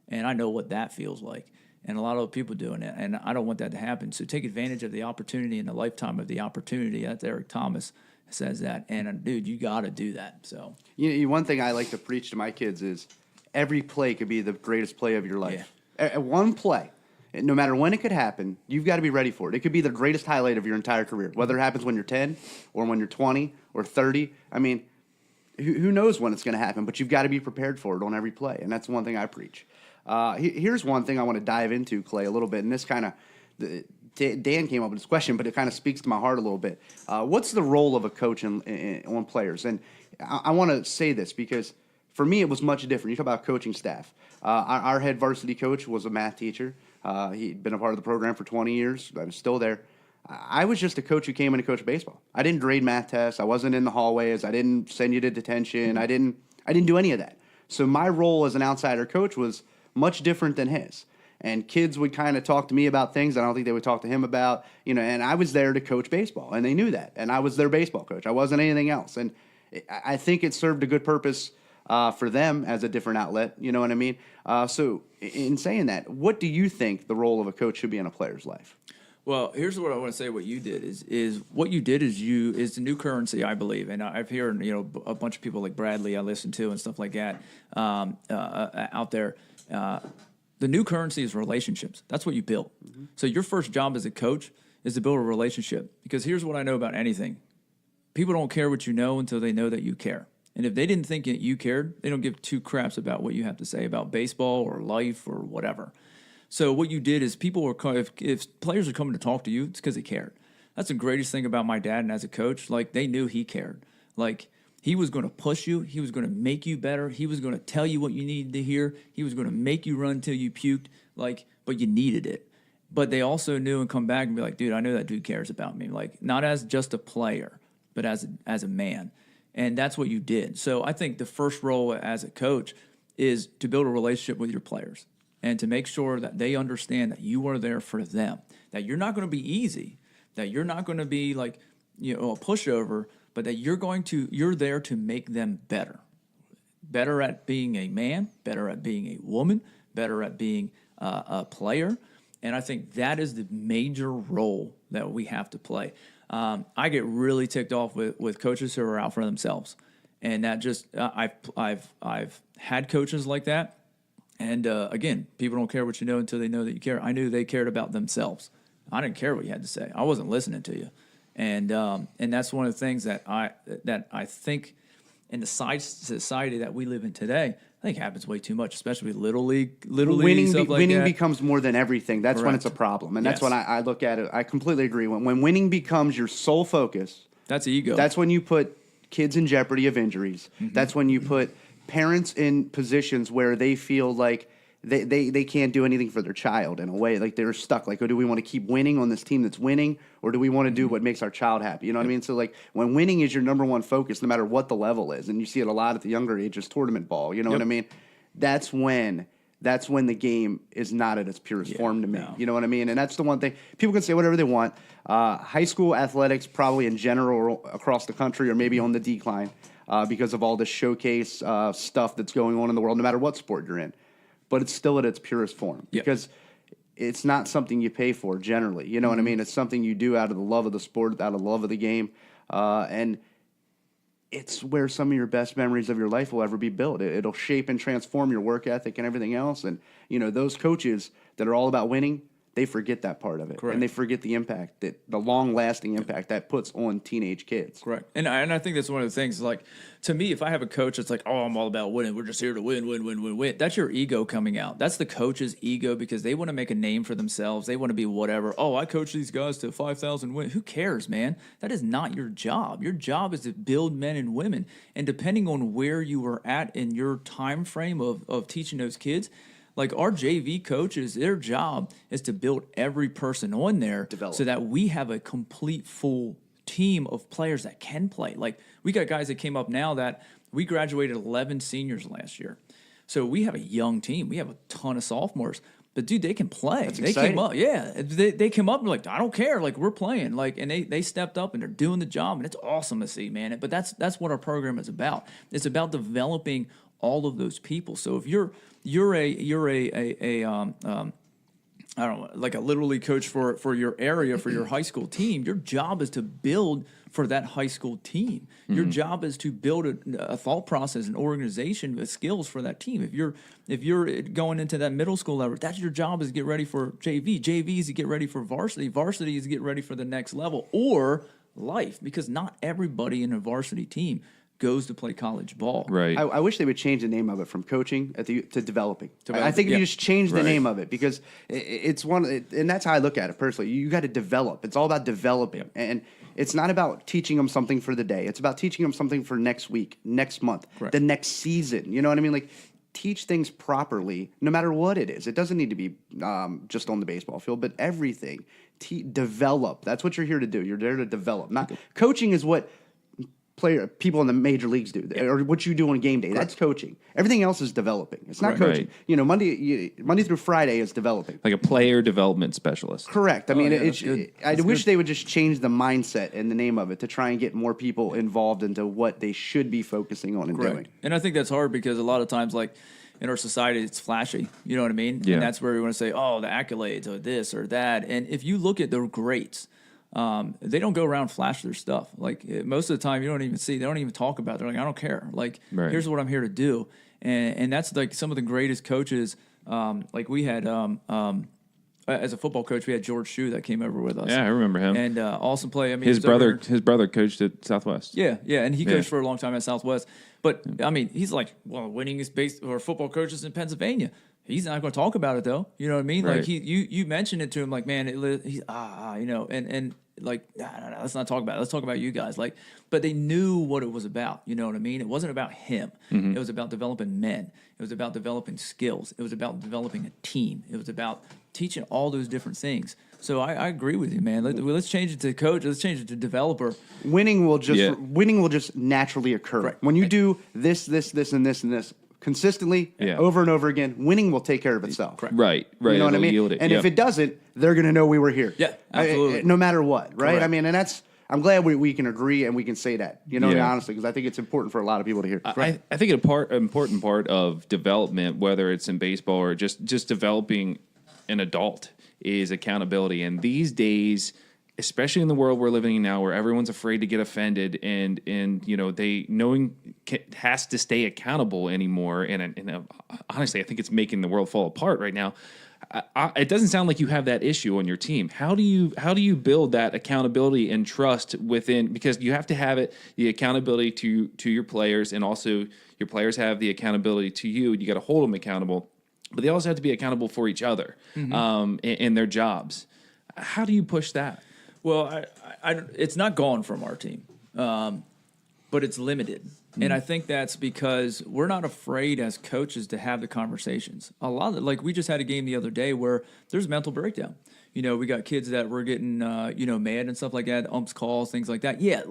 C: And I know what that feels like. And a lot of people doing it. And I don't want that to happen. So take advantage of the opportunity and the lifetime of the opportunity. That's Eric Thomas says that. And dude, you got to do that. So
B: One thing I like to preach to my kids is every play could be the greatest play of your life. One play, no matter when it could happen, you've got to be ready for it. It could be the greatest highlight of your entire career, whether it happens when you're 10 or when you're 20 or 30. I mean, who knows when it's going to happen, but you've got to be prepared for it on every play. And that's one thing I preach. Here's one thing I want to dive into, Clay, a little bit. And this kind of, Dan came up with this question, but it kind of speaks to my heart a little bit. What's the role of a coach on players? And I want to say this because for me, it was much different. You talk about coaching staff. Our head varsity coach was a math teacher. He'd been a part of the program for 20 years. I was still there. I was just a coach who came in to coach baseball. I didn't grade math tests. I wasn't in the hallways. I didn't send you to detention. I didn't do any of that. So my role as an outsider coach was much different than his. And kids would kind of talk to me about things I don't think they would talk to him about, and I was there to coach baseball, and they knew that. And I was their baseball coach. I wasn't anything else. And I think it served a good purpose for them as a different outlet, you know what I mean? So in saying that, what do you think the role of a coach should be in a player's life?
C: Well, here's what I want to say. What you did is what you did is the new currency, I believe, and I've heard a bunch of people like Bradley I listen to and stuff like that out there. The new currency is relationships. That's what you build. Mm-hmm. So your first job as a coach is to build a relationship. Because here's what I know about anything: people don't care what you know until they know that you care. And if they didn't think that you cared, they don't give two craps about what you have to say about baseball or life or whatever. So what you did is people were, if players are coming to talk to you, it's because they cared. That's the greatest thing about my dad and as a coach. Like, they knew he cared. Like, he was going to push you. He was going to make you better. He was going to tell you what you needed to hear. He was going to make you run till you puked. Like, but you needed it. But they also knew and come back and be like, dude, I know that dude cares about me. Like, not as just a player, but as a man. And that's what you did. So I think the first role as a coach is to build a relationship with your players and to make sure that they understand that you are there for them, that you're not going to be easy, that you're not going to be like, a pushover, but that you're there to make them better. Better at being a man, better at being a woman, better at being a player. And I think that is the major role that we have to play. I get really ticked off with coaches who are out for themselves, and that just I've had coaches like that, and again, people don't care what you know until they know that you care. I knew they cared about themselves. I didn't care what you had to say. I wasn't listening to you, and that's one of the things that I think in the society that we live in today, I think happens way too much, especially with little league stuff like
B: winning
C: that.
B: becomes more than everything. That's when it's a problem, and that's when I look at it. I completely agree. When winning becomes your sole focus,
C: that's ego.
B: That's when you put kids in jeopardy of injuries. Mm-hmm. That's when you put parents in positions where they feel like they can't do anything for their child in a way. Like they're stuck. Like, oh, do we want to keep winning on this team that's winning, or do we want to do what makes our child happy? You know what I mean? So like when winning is your number one focus, no matter what the level is, and you see it a lot at the younger ages, tournament ball. You know what I mean? That's when the game is not at its purest form to me. No. You know what I mean? And that's the one thing. People can say whatever they want. High school athletics, probably in general across the country, are maybe on the decline because of all the showcase stuff that's going on in the world, no matter what sport you're in. But it's still at its purest form because it's not something you pay for generally. You know what I mean? It's something you do out of the love of the sport, out of the love of the game. And it's where some of your best memories of your life will ever be built. It'll shape and transform your work ethic and everything else. And, those coaches that are all about winning, they forget that part of it.
C: Correct.
B: And they forget the impact, the long-lasting impact that puts on teenage kids.
C: Correct. And I think that's one of the things, like, to me, if I have a coach that's like, oh, I'm all about winning, we're just here to win, that's your ego coming out. That's the coach's ego, because they want to make a name for themselves. They want to be whatever. Oh, I coach these guys to 5,000 wins. Who cares, man? That is not your job. Your job is to build men and women. And depending on where you are at in your time frame of teaching those kids, like our JV coaches, their job is to build every person on there so that we have a complete full team of players that can play. Like, we got guys that came up now that we graduated 11 seniors last year. So we have a young team. We have a ton of sophomores. But, dude, they can play.
B: That's
C: they
B: exciting.
C: came up. Yeah. They came up and like, I don't care. Like, we're playing. Like, and they stepped up and they're doing the job. And it's awesome to see, man. But that's what our program is about. It's about developing all of those people. So if you're I don't know, like a little league coach for your area, for your high school team, your job is to build for that high school team. Your job is to build a thought process, an organization with skills for that team. If you're going into that middle school level, that's your job, is to get ready for JV. JV is to get ready for varsity. Varsity is to get ready for the next level, or life, because not everybody in a varsity team goes to play college ball.
A: Right.
B: I wish they would change the name of it from coaching to developing. I think if you just change the name of it, because it's and that's how I look at it personally. You got to develop. It's all about developing. And it's not about teaching them something for the day. It's about teaching them something for next week, next month, the next season. You know what I mean? Like, teach things properly, no matter what it is. It doesn't need to be just on the baseball field, but everything. Develop. That's what you're here to do. You're there to develop. Not coaching is what people in the major leagues do, or what you do on game day. That's coaching. Everything else is developing. It's not coaching.
A: Right.
B: You know, Monday through Friday is developing.
A: Like a player development specialist.
B: Correct. I mean,
C: I
B: wish they would just change the mindset and the name of it to try and get more people involved into what they should be focusing on and doing.
C: And I think that's hard, because a lot of times, like, in our society, it's flashy. You know what I mean?
A: Yeah.
C: And that's where we want to say, oh, the accolades or this or that. And if you look at the greats, they don't go around flash their stuff. Like, most of the time, you don't even see. They don't even talk about it. They're like, I don't care. Like, here's what I'm here to do. And that's like some of the greatest coaches. Like, we had as a football coach, we had George Shue that came over with us.
A: Yeah, I remember him.
C: And awesome play. I mean,
A: his brother coached at Southwest.
C: Yeah, and he coached for a long time at Southwest. But I mean, he's like, well, winningest football coaches in Pennsylvania. He's not going to talk about it, though. You know what I mean?
A: Right.
C: Like, you mentioned it to him, like, man, he's you know, and like, no, let's not talk about it. Let's talk about you guys. Like, but they knew what it was about. You know what I mean? It wasn't about him. It was about developing men. It was about developing skills. It was about developing a team. It was about teaching all those different things. So I agree with you, man. Let's change it to coach. Let's change it to developer.
B: Winning will just naturally occur.
C: Right.
B: When you do this, and this consistently over and over again, winning will take care of itself.
C: Correct.
A: Right.
B: You know what I
A: It'll
B: mean?
A: yield it.
B: And if it doesn't, they're going to know we were here.
C: Yeah, absolutely.
B: No matter what, right?
C: Correct.
B: I mean, and I'm glad we can agree and we can say that, you know,
A: Yeah.
B: honestly, because I think it's important for a lot of people to hear.
A: I think an important part of development, whether it's in baseball or just developing an adult, is accountability. And these days, especially in the world we're living in now, where everyone's afraid to get offended, and you know, has to stay accountable anymore. And honestly, I think it's making the world fall apart right now. It doesn't sound like you have that issue on your team. How do you build that accountability and trust within? Because you have to have the accountability to your players, and also your players have the accountability to you. You got to hold them accountable, but they also have to be accountable for each other in their jobs. How do you push that?
C: Well, it's not gone from our team, but it's limited. And I think that's because we're not afraid as coaches to have the conversations. A lot of, like, we just had a game the other day where there's mental breakdown. You know, we got kids that were getting, mad and stuff like that, umps calls, things like that. Yeah,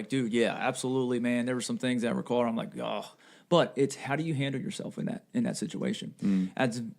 C: dude, yeah, absolutely, man. There were some things that were called. I'm like, oh. But it's how do you handle yourself in that situation?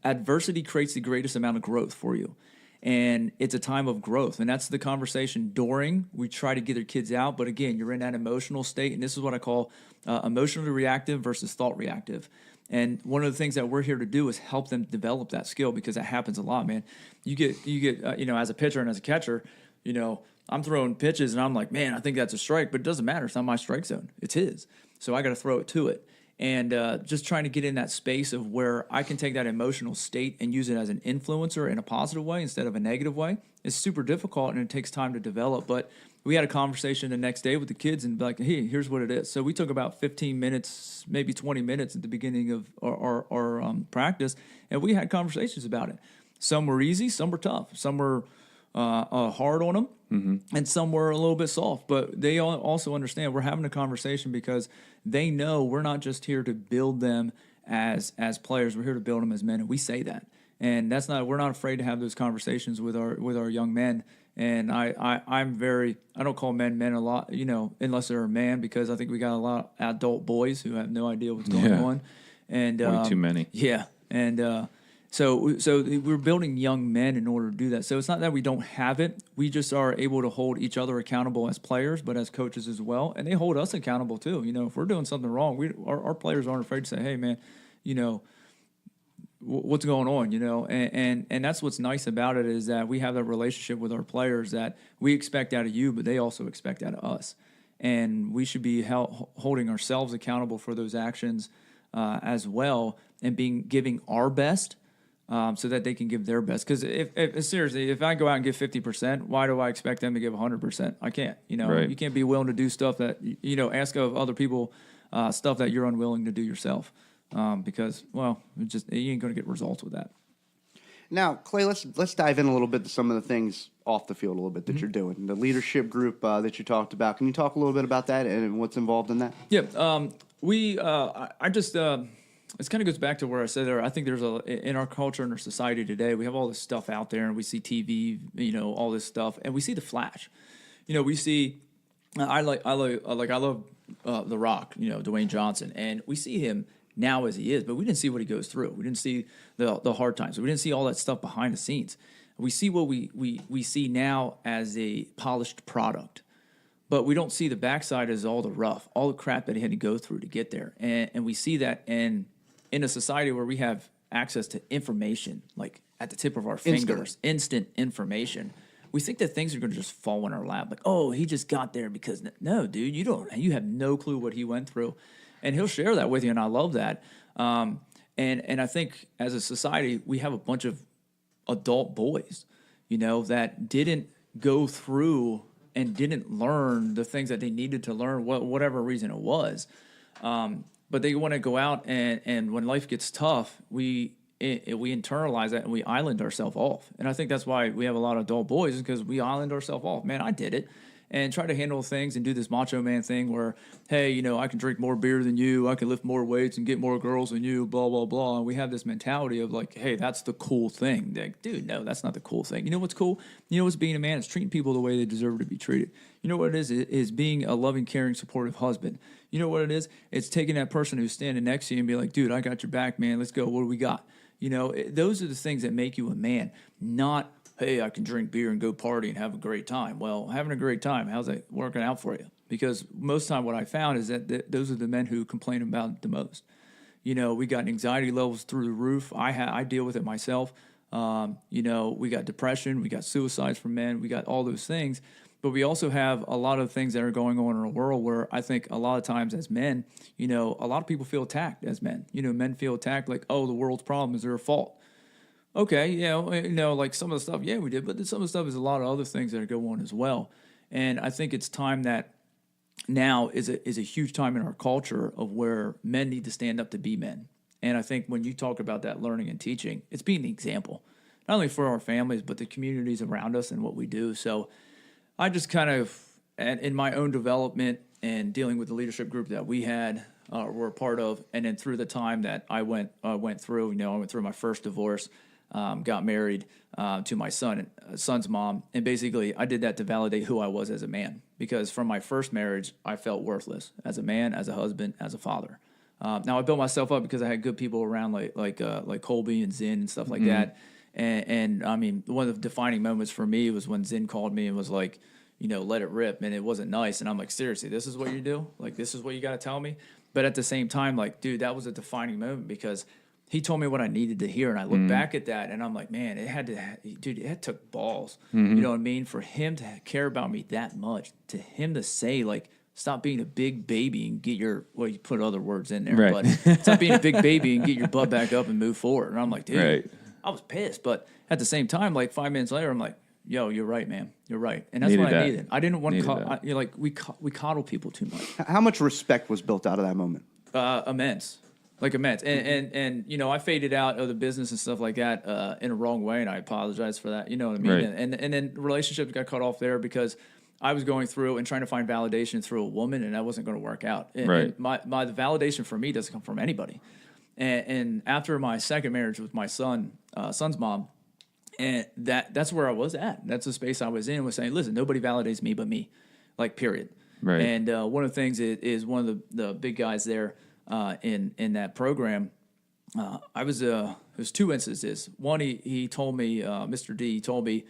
C: Adversity creates the greatest amount of growth for you. And it's a time of growth. And that's the conversation during. We try to get our kids out. But again, you're in that emotional state. And this is what I call emotionally reactive versus thought reactive. And one of the things that we're here to do is help them develop that skill, because that happens a lot, man. You get as a pitcher and as a catcher, you know, I'm throwing pitches and I'm like, man, I think that's a strike. But it doesn't matter. It's not my strike zone. It's his. So I got to throw it to it. And just trying to get in that space of where I can take that emotional state and use it as an influencer in a positive way instead of a negative way is super difficult, and it takes time to develop. But we had a conversation the next day with the kids and be like, hey, here's what it is. So we took about 15 minutes, maybe 20 minutes at the beginning of our practice, and we had conversations about it. Some were easy, some were tough, some were hard on them, and some were a little bit soft. But they also understand we're having a conversation because they know we're not just here to build them as players. We're here to build them as men, and we say that. And we're not afraid to have those conversations with our young men. And I don't call men a lot, unless they're a man, because I think we got a lot of adult boys who have no idea what's going on. And
A: way too many.
C: Yeah. And so we're building young men in order to do that. So it's not that we don't have it. We just are able to hold each other accountable as players, but as coaches as well. And they hold us accountable too. If we're doing something wrong, our players aren't afraid to say, hey, man, what's going on, and that's what's nice about it, is that we have that relationship with our players that we expect out of you, but they also expect out of us. And we should be holding ourselves accountable for those actions as well, and giving our best so that they can give their best. Because seriously, if I go out and give 50%, why do I expect them to give 100%? I can't.
A: Right.
C: You can't be willing to do stuff that, ask of other people stuff that you're unwilling to do yourself. Because, well, you ain't going to get results with that.
B: Now, Clay, let's dive in a little bit to some of the things off the field a little bit that you're doing. The leadership group that you talked about. Can you talk a little bit about that and what's involved in that?
C: Yeah, it kind of goes back to where I said there. I think there's in our culture and our society today, we have all this stuff out there, and we see TV, all this stuff, and we see the flash. We see. I love The Rock, Dwayne Johnson, and we see him now as he is, but we didn't see what he goes through. We didn't see the hard times. We didn't see all that stuff behind the scenes. We see what we see now as a polished product, but we don't see the backside as all the rough, all the crap that he had to go through to get there. And we see that in a society where we have access to information, like at the tip of our fingers, instant information. We think that things are going to just fall in our lap. Like, oh, he just got there because no, dude, you have no clue what he went through. And he'll share that with you, and I love that. And I think as a society, we have a bunch of adult boys, that didn't go through and didn't learn the things that they needed to learn, whatever reason it was. But they want to go out, and when life gets tough, we internalize that and we island ourselves off. And I think that's why we have a lot of adult boys, is because we island ourselves off. Man, I did it. And try to handle things and do this macho man thing where, hey, I can drink more beer than you, I can lift more weights and get more girls than you, blah, blah, blah. And we have this mentality of like, hey, that's the cool thing. Like, dude, no, that's not the cool thing. You know what's cool? What's being a man? It's treating people the way they deserve to be treated. You know what it is being a loving, caring, supportive husband. You know what it is? It's taking that person who's standing next to you and be like, dude, I got your back, man. Let's go. What do we got? Those are the things that make you a man, not, hey, I can drink beer and go party and have a great time. Well, having a great time, how's that working out for you? Because most of the time what I found is that those are the men who complain about it the most. We got anxiety levels through the roof. I deal with it myself. We got depression, we got suicides for men, we got all those things. But we also have a lot of things that are going on in our world where I think a lot of times as men, a lot of people feel attacked as men. Men feel attacked like, oh, the world's problem is their fault. Okay, like some of the stuff, yeah, we did, but some of the stuff is a lot of other things that go on as well. And I think it's time that now is a huge time in our culture of where men need to stand up to be men. And I think when you talk about that learning and teaching, it's being the example, not only for our families, but the communities around us and what we do. So I just kind of, in my own development and dealing with the leadership group that we had, were a part of, and then through the time that I went through, I went through my first divorce, got married to my son's mom, and basically I did that to validate who I was as a man. Because from my first marriage, I felt worthless as a man, as a husband, as a father. Now I built myself up because I had good people around, like Colby and Zinn and stuff like that. And I mean, one of the defining moments for me was when Zinn called me and was like, let it rip, and it wasn't nice. And I'm like, seriously, this is what you do? Like, this is what you got to tell me? But at the same time, like, dude, that was a defining moment because he told me what I needed to hear. And I look back at that and I'm like, man, it took balls. You know what I mean? For him to care about me that much, to him to say, like, stop being a big baby and get your, well, you put other words in there,
A: Right.
C: but stop being a big baby and get your butt back up and move forward. And I'm like, dude,
A: Right.
C: I was pissed. But at the same time, like 5 minutes later, I'm like, yo, you're right, man. You're right. And that's
A: Needed
C: what I
A: that.
C: needed. I didn't want
A: Needed
C: to,
A: that.
C: like, we coddle people too much.
B: How much respect was built out of that moment?
C: Immense. Like immense. And you know, I faded out of the business and stuff like that in a wrong way, and I apologize for that. You know what I mean?
A: Right.
C: And then relationships got cut off there because I was going through and trying to find validation through a woman, and that wasn't going to work out. And,
A: Right.
C: and the validation for me doesn't come from anybody. And after my second marriage with my son's mom, and that's where I was at. That's the space I was in, was saying, listen, nobody validates me but me, like, period.
A: Right.
C: And one of the things is one of the big guys there in that program. It was two instances. One, he told me, Mr. D, he told me,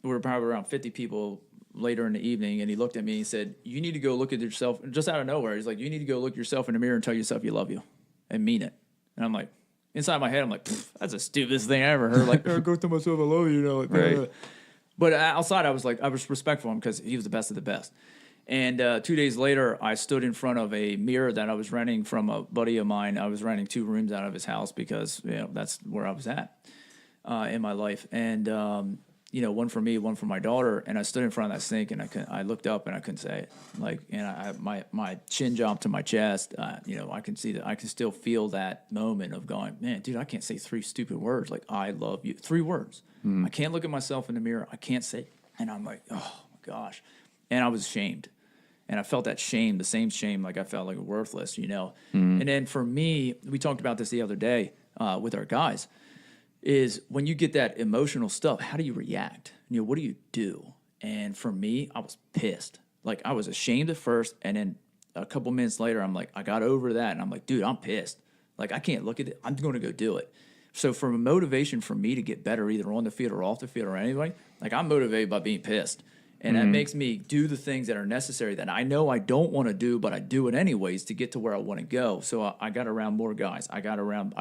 C: we were probably around 50 people later in the evening, and he looked at me and he said, you need to go look at yourself, just out of nowhere. He's like, you need to go look yourself in the mirror and tell yourself you love you and mean it. And I'm like, inside my head, I'm like, that's the stupidest thing I ever heard. Like, oh, go tell myself I love you, you know. Like,
A: Right.
C: But outside, I was respectful of him because he was the best of the best. And 2 days later, I stood in front of a mirror that I was renting from a buddy of mine. I was renting 2 rooms out of his house because, you know, that's where I was at in my life. And, you know, one for me, one for my daughter. And I stood in front of that sink, and I looked up, and I couldn't say it. Like, and my chin dropped to my chest. You know, I can see that. I can still feel that moment of going, man, dude, I can't say 3 stupid words like I love you. 3 words. I can't look at myself in the mirror. I can't say it. And I'm like, oh my gosh. And I was ashamed. And I felt that shame, the same shame, like I felt like worthless, you know. And then for me, we talked about this the other day with our guys, is when you get that emotional stuff, how do you react? You know, what do you do? And for me, I was pissed. Like, I was ashamed at first, and then a couple minutes later, I'm like, I got over that, and I'm like, dude, I'm pissed. Like, I can't look at it. I'm going to go do it. So for motivation for me to get better, either on the field or off the field or anyway, like, I'm motivated by being pissed. And that makes me do the things that are necessary that I know I don't want to do, but I do it anyways to get to where I want to go. So I got around more guys. I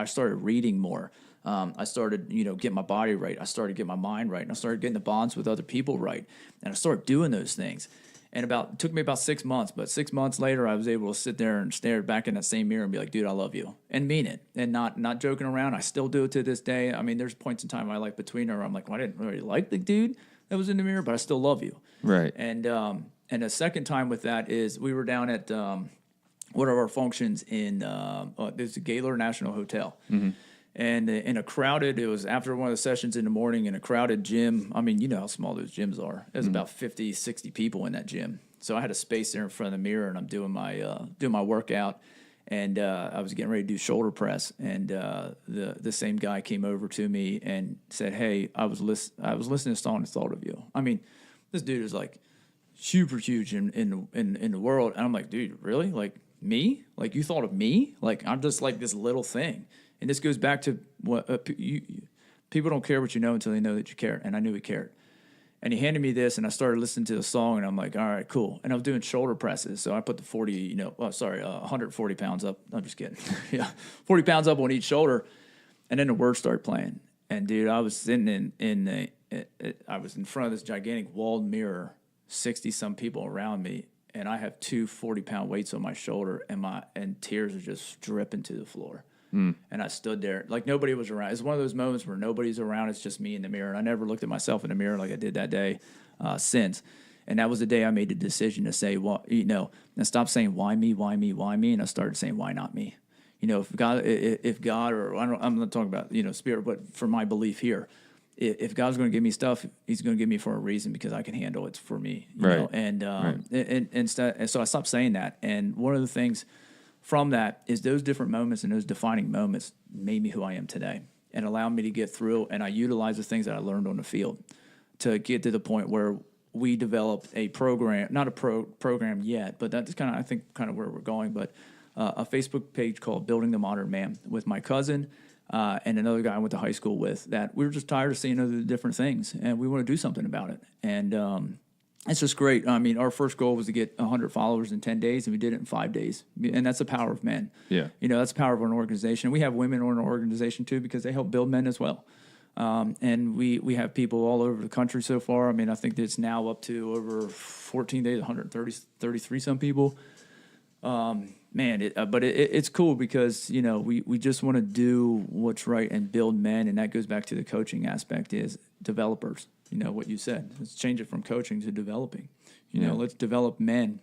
C: started reading more. I started, you know, getting my body right. I started getting my mind right. And I started getting the bonds with other people right. And I started doing those things. And it took me about 6 months, but 6 months later, I was able to sit there and stare back in that same mirror and be like, dude, I love you, and mean it, and not joking around. I still do it to this day. I mean, there's points in time in my life between her, I'm like, well, I didn't really like the dude that was in the mirror, but I still love you.
A: Right.
C: And the second time with that is we were down at one of our functions in there's the Gaylord National Hotel. And in a crowded, it was after one of the sessions in the morning in a crowded gym. I mean, you know how small those gyms are. There's about 50, 60 people in that gym. So I had a space there in front of the mirror, and I'm doing my workout. And I was getting ready to do shoulder press, and the same guy came over to me and said, "Hey, I was listening to a song and thought of you." I mean, this dude is like super huge in the world, and I'm like, dude, really? Like me? Like you thought of me? Like I'm just like this little thing. And this goes back to what people don't care what you know until they know that you care, and I knew he cared. And he handed me this, and I started listening to the song, and I'm like, all right, cool. And I was doing shoulder presses, so I put the 140 pounds up. I'm just kidding. Yeah, 40 pounds up on each shoulder, and then the words started playing. And dude, I was sitting I was in front of this gigantic walled mirror, 60-some people around me, and I have 2 40-pound weights on my shoulder, and tears are just dripping to the floor. And I stood there like nobody was around. It's one of those moments where nobody's around. It's just me in the mirror. And I never looked at myself in the mirror like I did that day since. And that was the day I made the decision to say, well, you know, and stop saying why me, why me, why me, and I started saying why not me. You know, if God, or I'm not talking about, you know, spirit, but for my belief here, if God's going to give me stuff, He's going to give me for a reason because I can handle it for me. You know? And and so I stopped saying that. And one of the things from that is those different moments and those defining moments made me who I am today and allowed me to get through. And I utilize the things that I learned on the field to get to the point where we developed a program, not a program yet, but that's kind of, I think, kind of where we're going. But a Facebook page called Building the Modern Man with my cousin and another guy I went to high school with, that we were just tired of seeing other different things and we want to do something about it. And it's just great. I mean, our first goal was to get 100 followers in 10 days, and we did it in 5 days. And that's the power of men.
A: Yeah.
C: You know, that's the power of an organization. We have women on our organization, too, because they help build men as well. And we have people all over the country so far. I mean, I think it's now up to over 14 days, 133 some people. But it's cool because, you know, we just want to do what's right and build men. And that goes back to the coaching aspect is developers, you know, what you said. Let's change it from coaching to developing. You know, let's develop men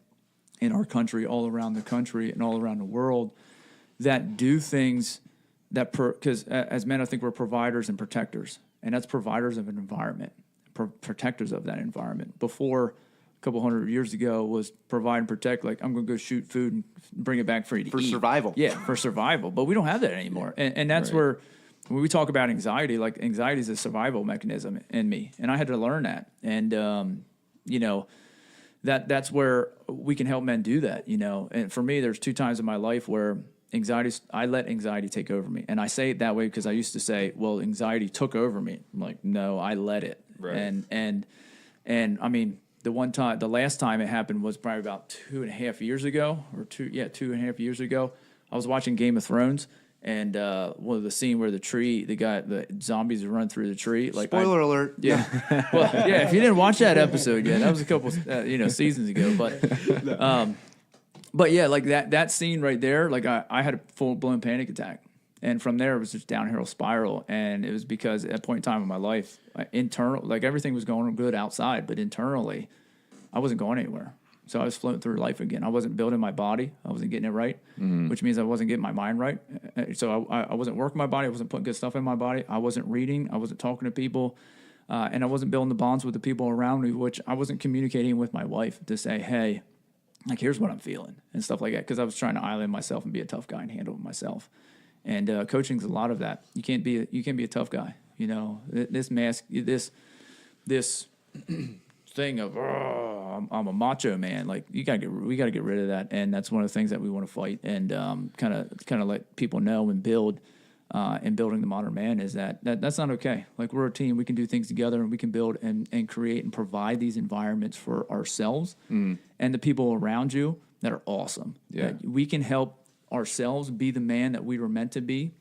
C: in our country, all around the country and all around the world that do things that, because as men, I think we're providers and protectors. And that's providers of an environment, protectors of that environment. Before, a couple hundred years ago, was provide and protect, like I'm going to go shoot food and bring it back for you to eat.
B: For survival.
C: Yeah, for survival. But we don't have that anymore. And that's where, when we talk about anxiety, like anxiety is a survival mechanism in me. And I had to learn that. And, you know, that's where we can help men do that, you know. And for me, there's 2 times in my life where I let anxiety take over me. And I say it that way because I used to say, well, anxiety took over me. I'm like, no, I let it.
A: Right.
C: And I mean, the last time it happened was probably about 2.5 years ago, 2.5 years ago. I was watching Game of Thrones, and one of the scene where the zombies run through the tree. Like
B: Spoiler alert.
C: Yeah. Well, yeah. If you didn't watch that episode yet, that was a couple, seasons ago. But yeah, like that scene right there, like I had a full blown panic attack, and from there it was just downhill spiral, and it was because at that point in time in my life, like everything was going good outside, but internally, I wasn't going anywhere. So I was floating through life again. I wasn't building my body. I wasn't getting it right, which means I wasn't getting my mind right. So I wasn't working my body. I wasn't putting good stuff in my body. I wasn't reading. I wasn't talking to people. And I wasn't building the bonds with the people around me, which I wasn't communicating with my wife to say, hey, like, here's what I'm feeling and stuff like that. Because I was trying to island myself and be a tough guy and handle it myself. And coaching's a lot of that. You can't be a tough guy. You know, this thing of I'm a macho man. Like we got to get rid of that, and that's one of the things that we want to fight and kind of let people know and build in building the modern man is that's not okay. Like we're a team, we can do things together, and we can build and create and provide these environments for ourselves and the people around you that are awesome.
A: Yeah,
C: we can help ourselves be the man that we were meant to be,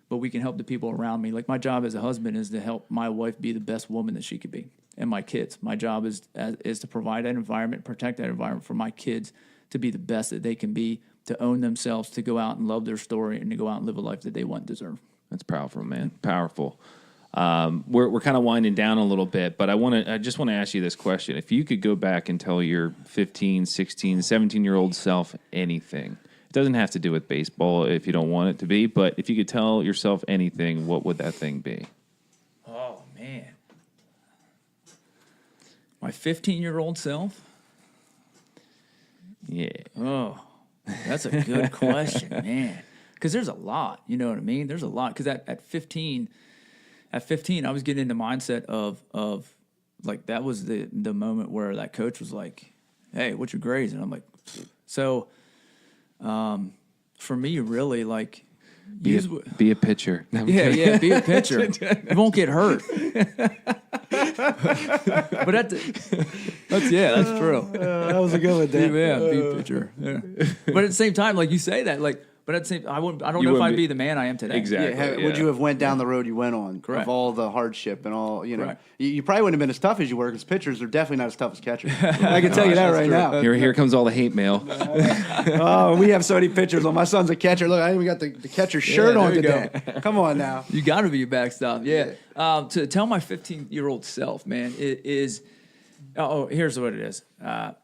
C: but we can help the people around me. Like my job as a husband is to help my wife be the best woman that she could be. And my kids. My job is to provide that environment, protect that environment for my kids to be the best that they can be, to own themselves, to go out and love their story, and to go out and live a life that they want and deserve.
A: That's powerful, man. Powerful. We're kind of winding down a little bit, but I just want to ask you this question. If you could go back and tell your 15, 16, 17-year-old self anything, it doesn't have to do with baseball if you don't want it to be, but if you could tell yourself anything, what would that thing be?
C: Oh, man. My 15-year-old self?
A: Yeah.
C: Oh, that's a good question, man. Because there's a lot, you know what I mean? There's a lot. Because at 15, I was getting into mindset of like that was the moment where that coach was like, "Hey, what's your grades?" And I'm like, pfft. So, for me, really, like,
A: be a pitcher. No,
C: be a pitcher. You won't get hurt. But that's true.
B: That was a good one, Dan.
C: Yeah, be a pitcher. Yeah. But at the same time, like you say that, like, but at the same, I don't know if I'd be the man I am today.
A: Exactly.
B: Would you have went down the road you went on?
C: Correct.
B: Of all the hardship and all, you know,
C: Correct.
B: you probably wouldn't have been as tough as you were because pitchers are definitely not as tough as catchers. I can tell you that right now.
A: Here comes all the hate mail.
B: Oh, we have so many pitchers. Well, my son's a catcher. Look, I even got the catcher shirt on today. Come on now.
C: You got to be a backstop. Yeah. To tell my 15-year-old self, man, it is. Oh, here's what it is. And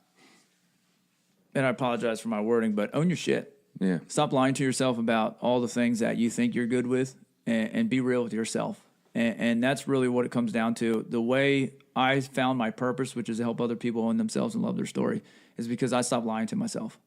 C: I apologize for my wording, but own your shit.
A: Yeah.
C: Stop lying to yourself about all the things that you think you're good with, and be real with yourself. And that's really what it comes down to. The way I found my purpose, which is to help other people own themselves and love their story, is because I stopped lying to myself.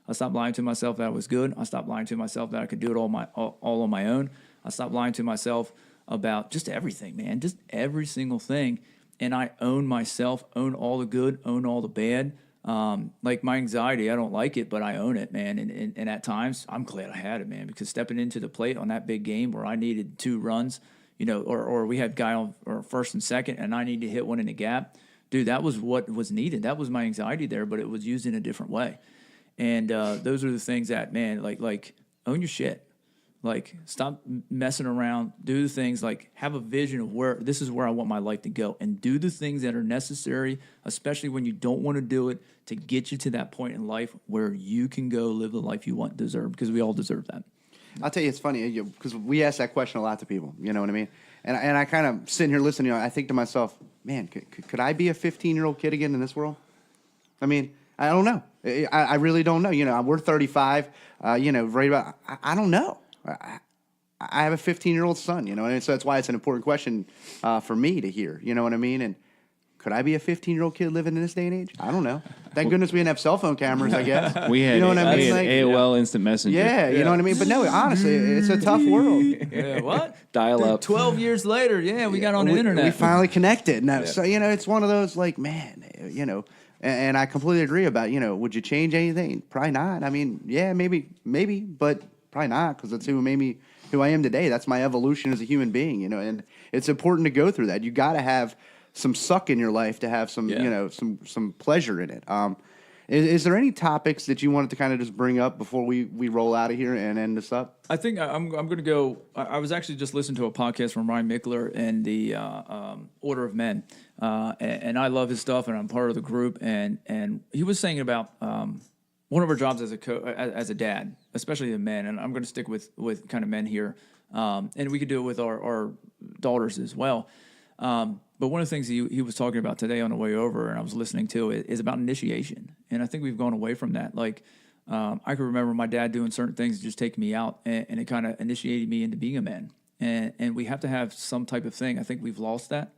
C: I stopped lying to myself that I was good. I stopped lying to myself that I could do it all on my own. I stopped lying to myself about just everything, man, just every single thing. And I own myself, own all the good, own all the bad. Like my anxiety, I don't like it, but I own it, man. And at times, I'm glad I had it, man, because stepping into the plate on that big game where I needed 2 runs, you know, or we had guy on or first and second, and I needed to hit one in the gap, dude, that was what was needed. That was my anxiety there, but it was used in a different way. And those are the things that, man, like own your shit. Like, stop messing around. Do the things, like, have a vision of this is where I want my life to go. And do the things that are necessary, especially when you don't want to do it, to get you to that point in life where you can go live the life you want and deserve, because we all deserve that.
B: I'll tell you, it's funny, because we ask that question a lot to people, you know what I mean? And I kind of sitting here listening, I think to myself, man, could I be a 15-year-old kid again in this world? I mean, I don't know. I really don't know. You know, we're 35, right about, I don't know. I have a 15-year-old son, and so that's why it's an important question for me to hear, you know what I mean? And could I be a 15-year-old kid living in this day and age? I don't know. Thank goodness we didn't have cell phone cameras, I guess.
A: We had,
B: you know what I mean?
A: we had
B: Like,
A: AOL Instant Messenger.
B: yeah, you know what I mean? But no, honestly, it's a tough world.
C: Yeah, what?
A: Dial up.
C: 12 years later, we got on the internet.
B: We finally connected. No, so, it's one of those, like, man, and I completely agree about, would you change anything? Probably not. I mean, yeah, maybe, but probably not, because that's who made me who I am today. That's my evolution as a human being, and it's important to go through that. You got to have some suck in your life to have some, some pleasure in it. Is there any topics that you wanted to kind of just bring up before we roll out of here and end this up?
C: I think I'm going to go. I was actually just listening to a podcast from Ryan Mickler and the Order of Men, and I love his stuff, and I'm part of the group. And he was saying about one of our jobs as a dad, especially the men, and I'm going to stick with kind of men here, and we could do it with our daughters as well. But one of the things he was talking about today on the way over, and I was listening to it, is about initiation. And I think we've gone away from that. Like, I can remember my dad doing certain things to just take me out, and it kind of initiated me into being a man. And we have to have some type of thing. I think we've lost that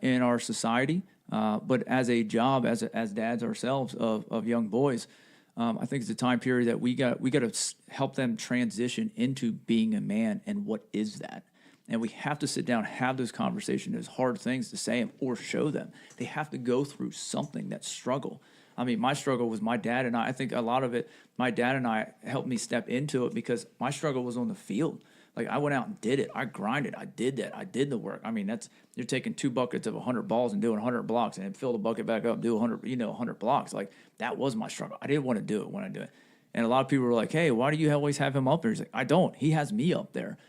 C: in our society. But as a job, as dads ourselves of young boys, I think it's a time period that we got to help them transition into being a man, and what is that? And we have to sit down, have those conversations, those hard things to say them or show them. They have to go through something, that struggle. I mean, my struggle was my dad and I think a lot of it, my dad and I helped me step into it, because my struggle was on the field. Like, I went out and did it. I grinded. I did that. I did the work. I mean, you're taking 2 buckets of 100 balls and doing 100 blocks, and then fill the bucket back up, do 100 blocks. Like, that was my struggle. I didn't want to do it when I do it. And a lot of people were like, hey, why do you always have him up there? He's like, I don't. He has me up there.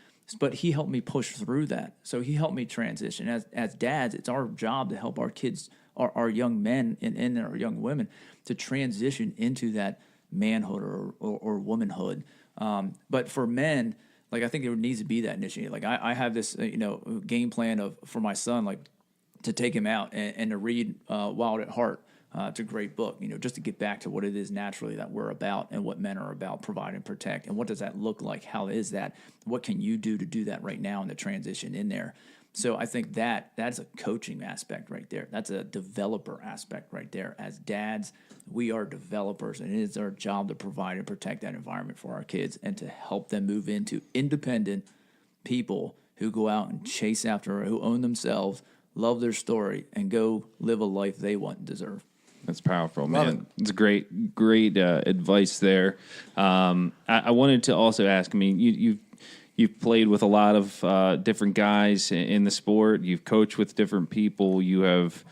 C: But he helped me push through that. So he helped me transition. As dads, it's our job to help our kids, our young men and our young women, to transition into that manhood or womanhood. But for men, like, I think there needs to be that initiative. Like, I have this game plan for my son, like, to take him out and to read Wild at Heart. It's a great book, just to get back to what it is naturally that we're about, and what men are about, provide and protect. And what does that look like? How is that? What can you do to do that right now in the transition in there? So I think that's a coaching aspect right there. That's a developer aspect right there. As dads, we are developers, and it is our job to provide and protect that environment for our kids, and to help them move into independent people who go out and chase after, who own themselves, love their story, and go live a life they want and deserve.
A: That's powerful, man. It's great advice there. I wanted to also ask, I mean, you've played with a lot of different guys in the sport. You've coached with different people. You have,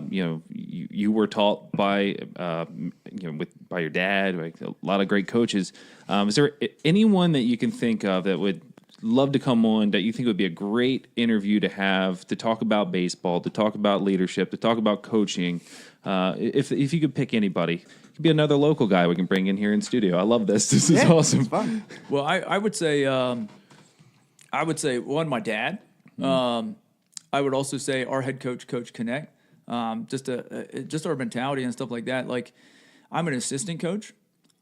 A: you were taught by, by your dad, like a lot of great coaches. Is there anyone that you can think of that would love to come on that you think would be a great interview to have, to talk about baseball, to talk about leadership, to talk about coaching? If you could pick anybody, it could be another local guy we can bring in here in studio. I love this. This is awesome.
B: It's fun.
C: Well, I would say one, my dad. I would also say our head coach, Coach Connect. Just our mentality and stuff like that. Like, I'm an assistant coach,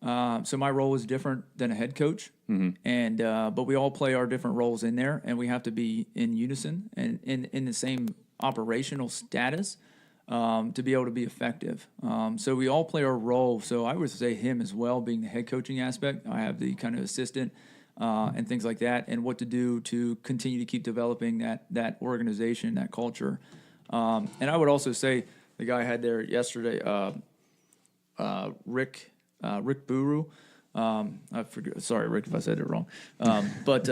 C: so my role is different than a head coach. And but we all play our different roles in there, and we have to be in unison and in the same operational status. To be able to be effective. So we all play our role. So I would say him as well, being the head coaching aspect. I have the kind of assistant and things like that, and what to do to continue to keep developing that organization, that culture. And I would also say the guy I had there yesterday, Rick Buru. I forget. Sorry, Rick, if I said it wrong. But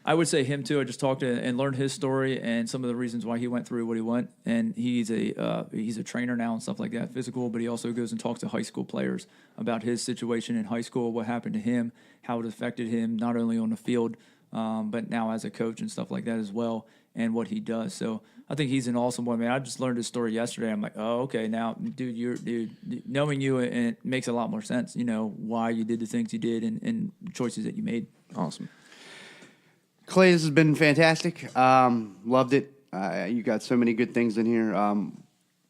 C: I would say him too. I just talked to and learned his story and some of the reasons why he went through what he went. And he's a trainer now and stuff like that, physical. But he also goes and talks to high school players about his situation in high school, what happened to him, how it affected him not only on the field, but now as a coach and stuff like that as well, and what he does. So I think he's an awesome one, man. I just learned his story yesterday. I'm like, oh, okay, now, dude, knowing you, it makes a lot more sense. You know why you did the things you did and choices that you made.
A: Awesome.
B: Clay, this has been fantastic. Loved it. You got so many good things in here.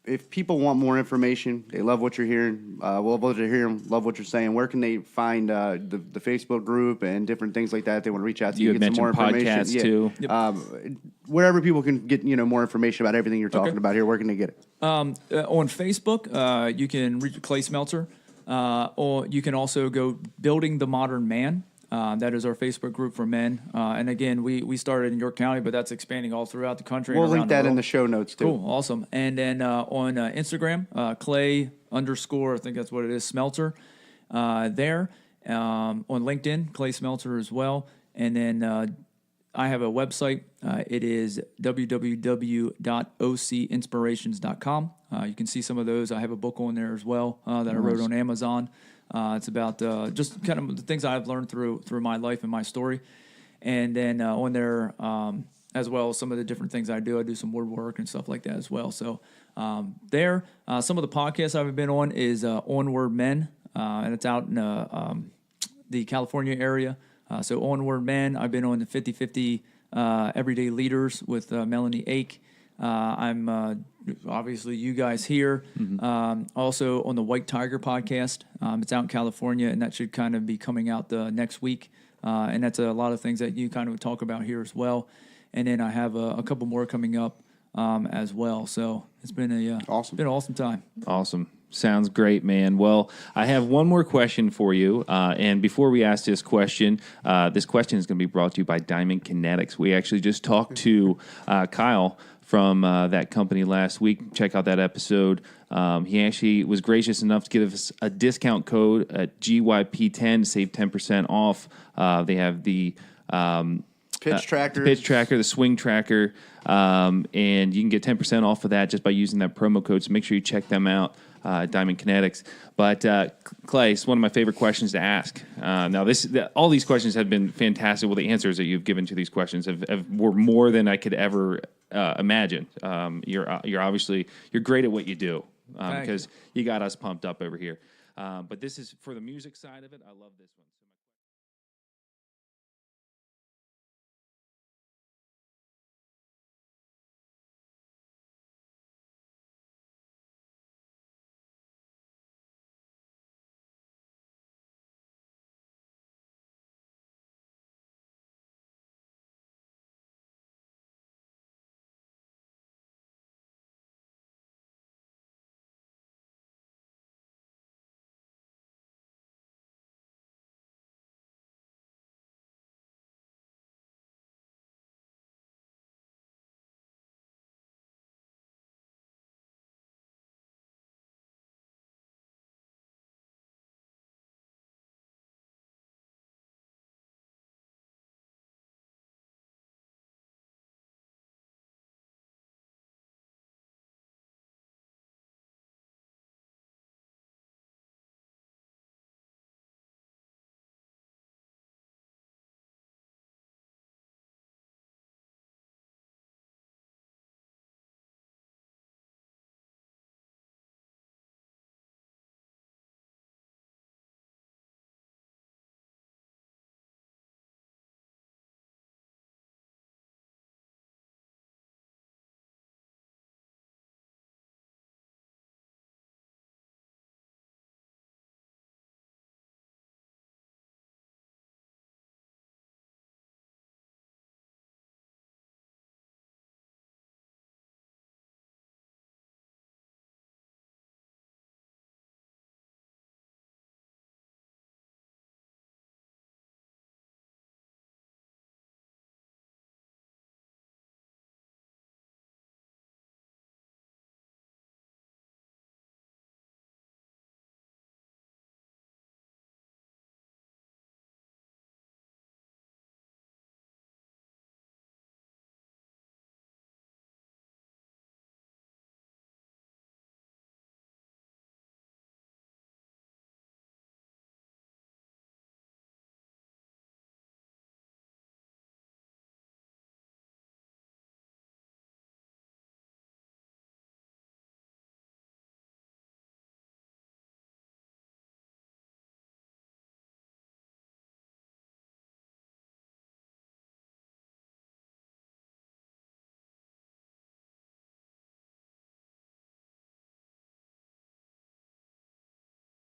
B: If people want more information, they love what you're hearing, love what you're hearing, love what you're saying, where can they find the Facebook group and different things like that? If they want to reach out to you,
A: had
B: get some more
A: mentioned
B: information.
A: podcasts too.
B: Yep. Wherever people can get more information about everything you're talking about here, where can they get it?
C: On Facebook, you can reach Clay Smeltzer, or you can also go Building the Modern Man. That is our Facebook group for men. And again, we started in York County, but that's expanding all throughout the country.
B: We'll
C: and
B: link that in the show notes too.
C: Cool, awesome. And then on Instagram, Clay _ I think that's what it is, Smeltzer. There. On LinkedIn, Clay Smeltzer as well. And then I have a website. It is www.ocinspirations.com. You can see some of those. I have a book on there as well that I wrote on Amazon. It's about just kind of the things I've learned through my life and my story. And then on there, as well as some of the different things I do. I do some woodwork and stuff like that as well. So some of the podcasts I've been on is Onward Men, and it's out in the California area. So Onward Men, I've been on the 50/50 Everyday Leaders with Melanie Ake. I'm obviously you guys here. Also on the White Tiger podcast. It's out in California, and that should kind of be coming out next week. And that's a lot of things that you kind of talk about here as well. And then I have a couple more coming up as well. So it's been an awesome time.
A: Awesome. Sounds great, man. Well, I have one more question for you. And before we ask this question is going to be brought to you by Diamond Kinetics. We actually just talked to Kyle from that company last week. Check out that episode. He actually was gracious enough to give us a discount code at GYP10 to save 10% off. They have the
B: pitch tracker,
A: the swing tracker, and you can get 10% off of that just by using that promo code. So make sure you check them out. Diamond Kinetics. But Clay, it's one of my favorite questions to ask. Now, all these questions have been fantastic. Well, the answers that you've given to these questions were more than I could ever imagine. You're great at what you do because you got us pumped up over here. But this is for the music side of it. I love this one.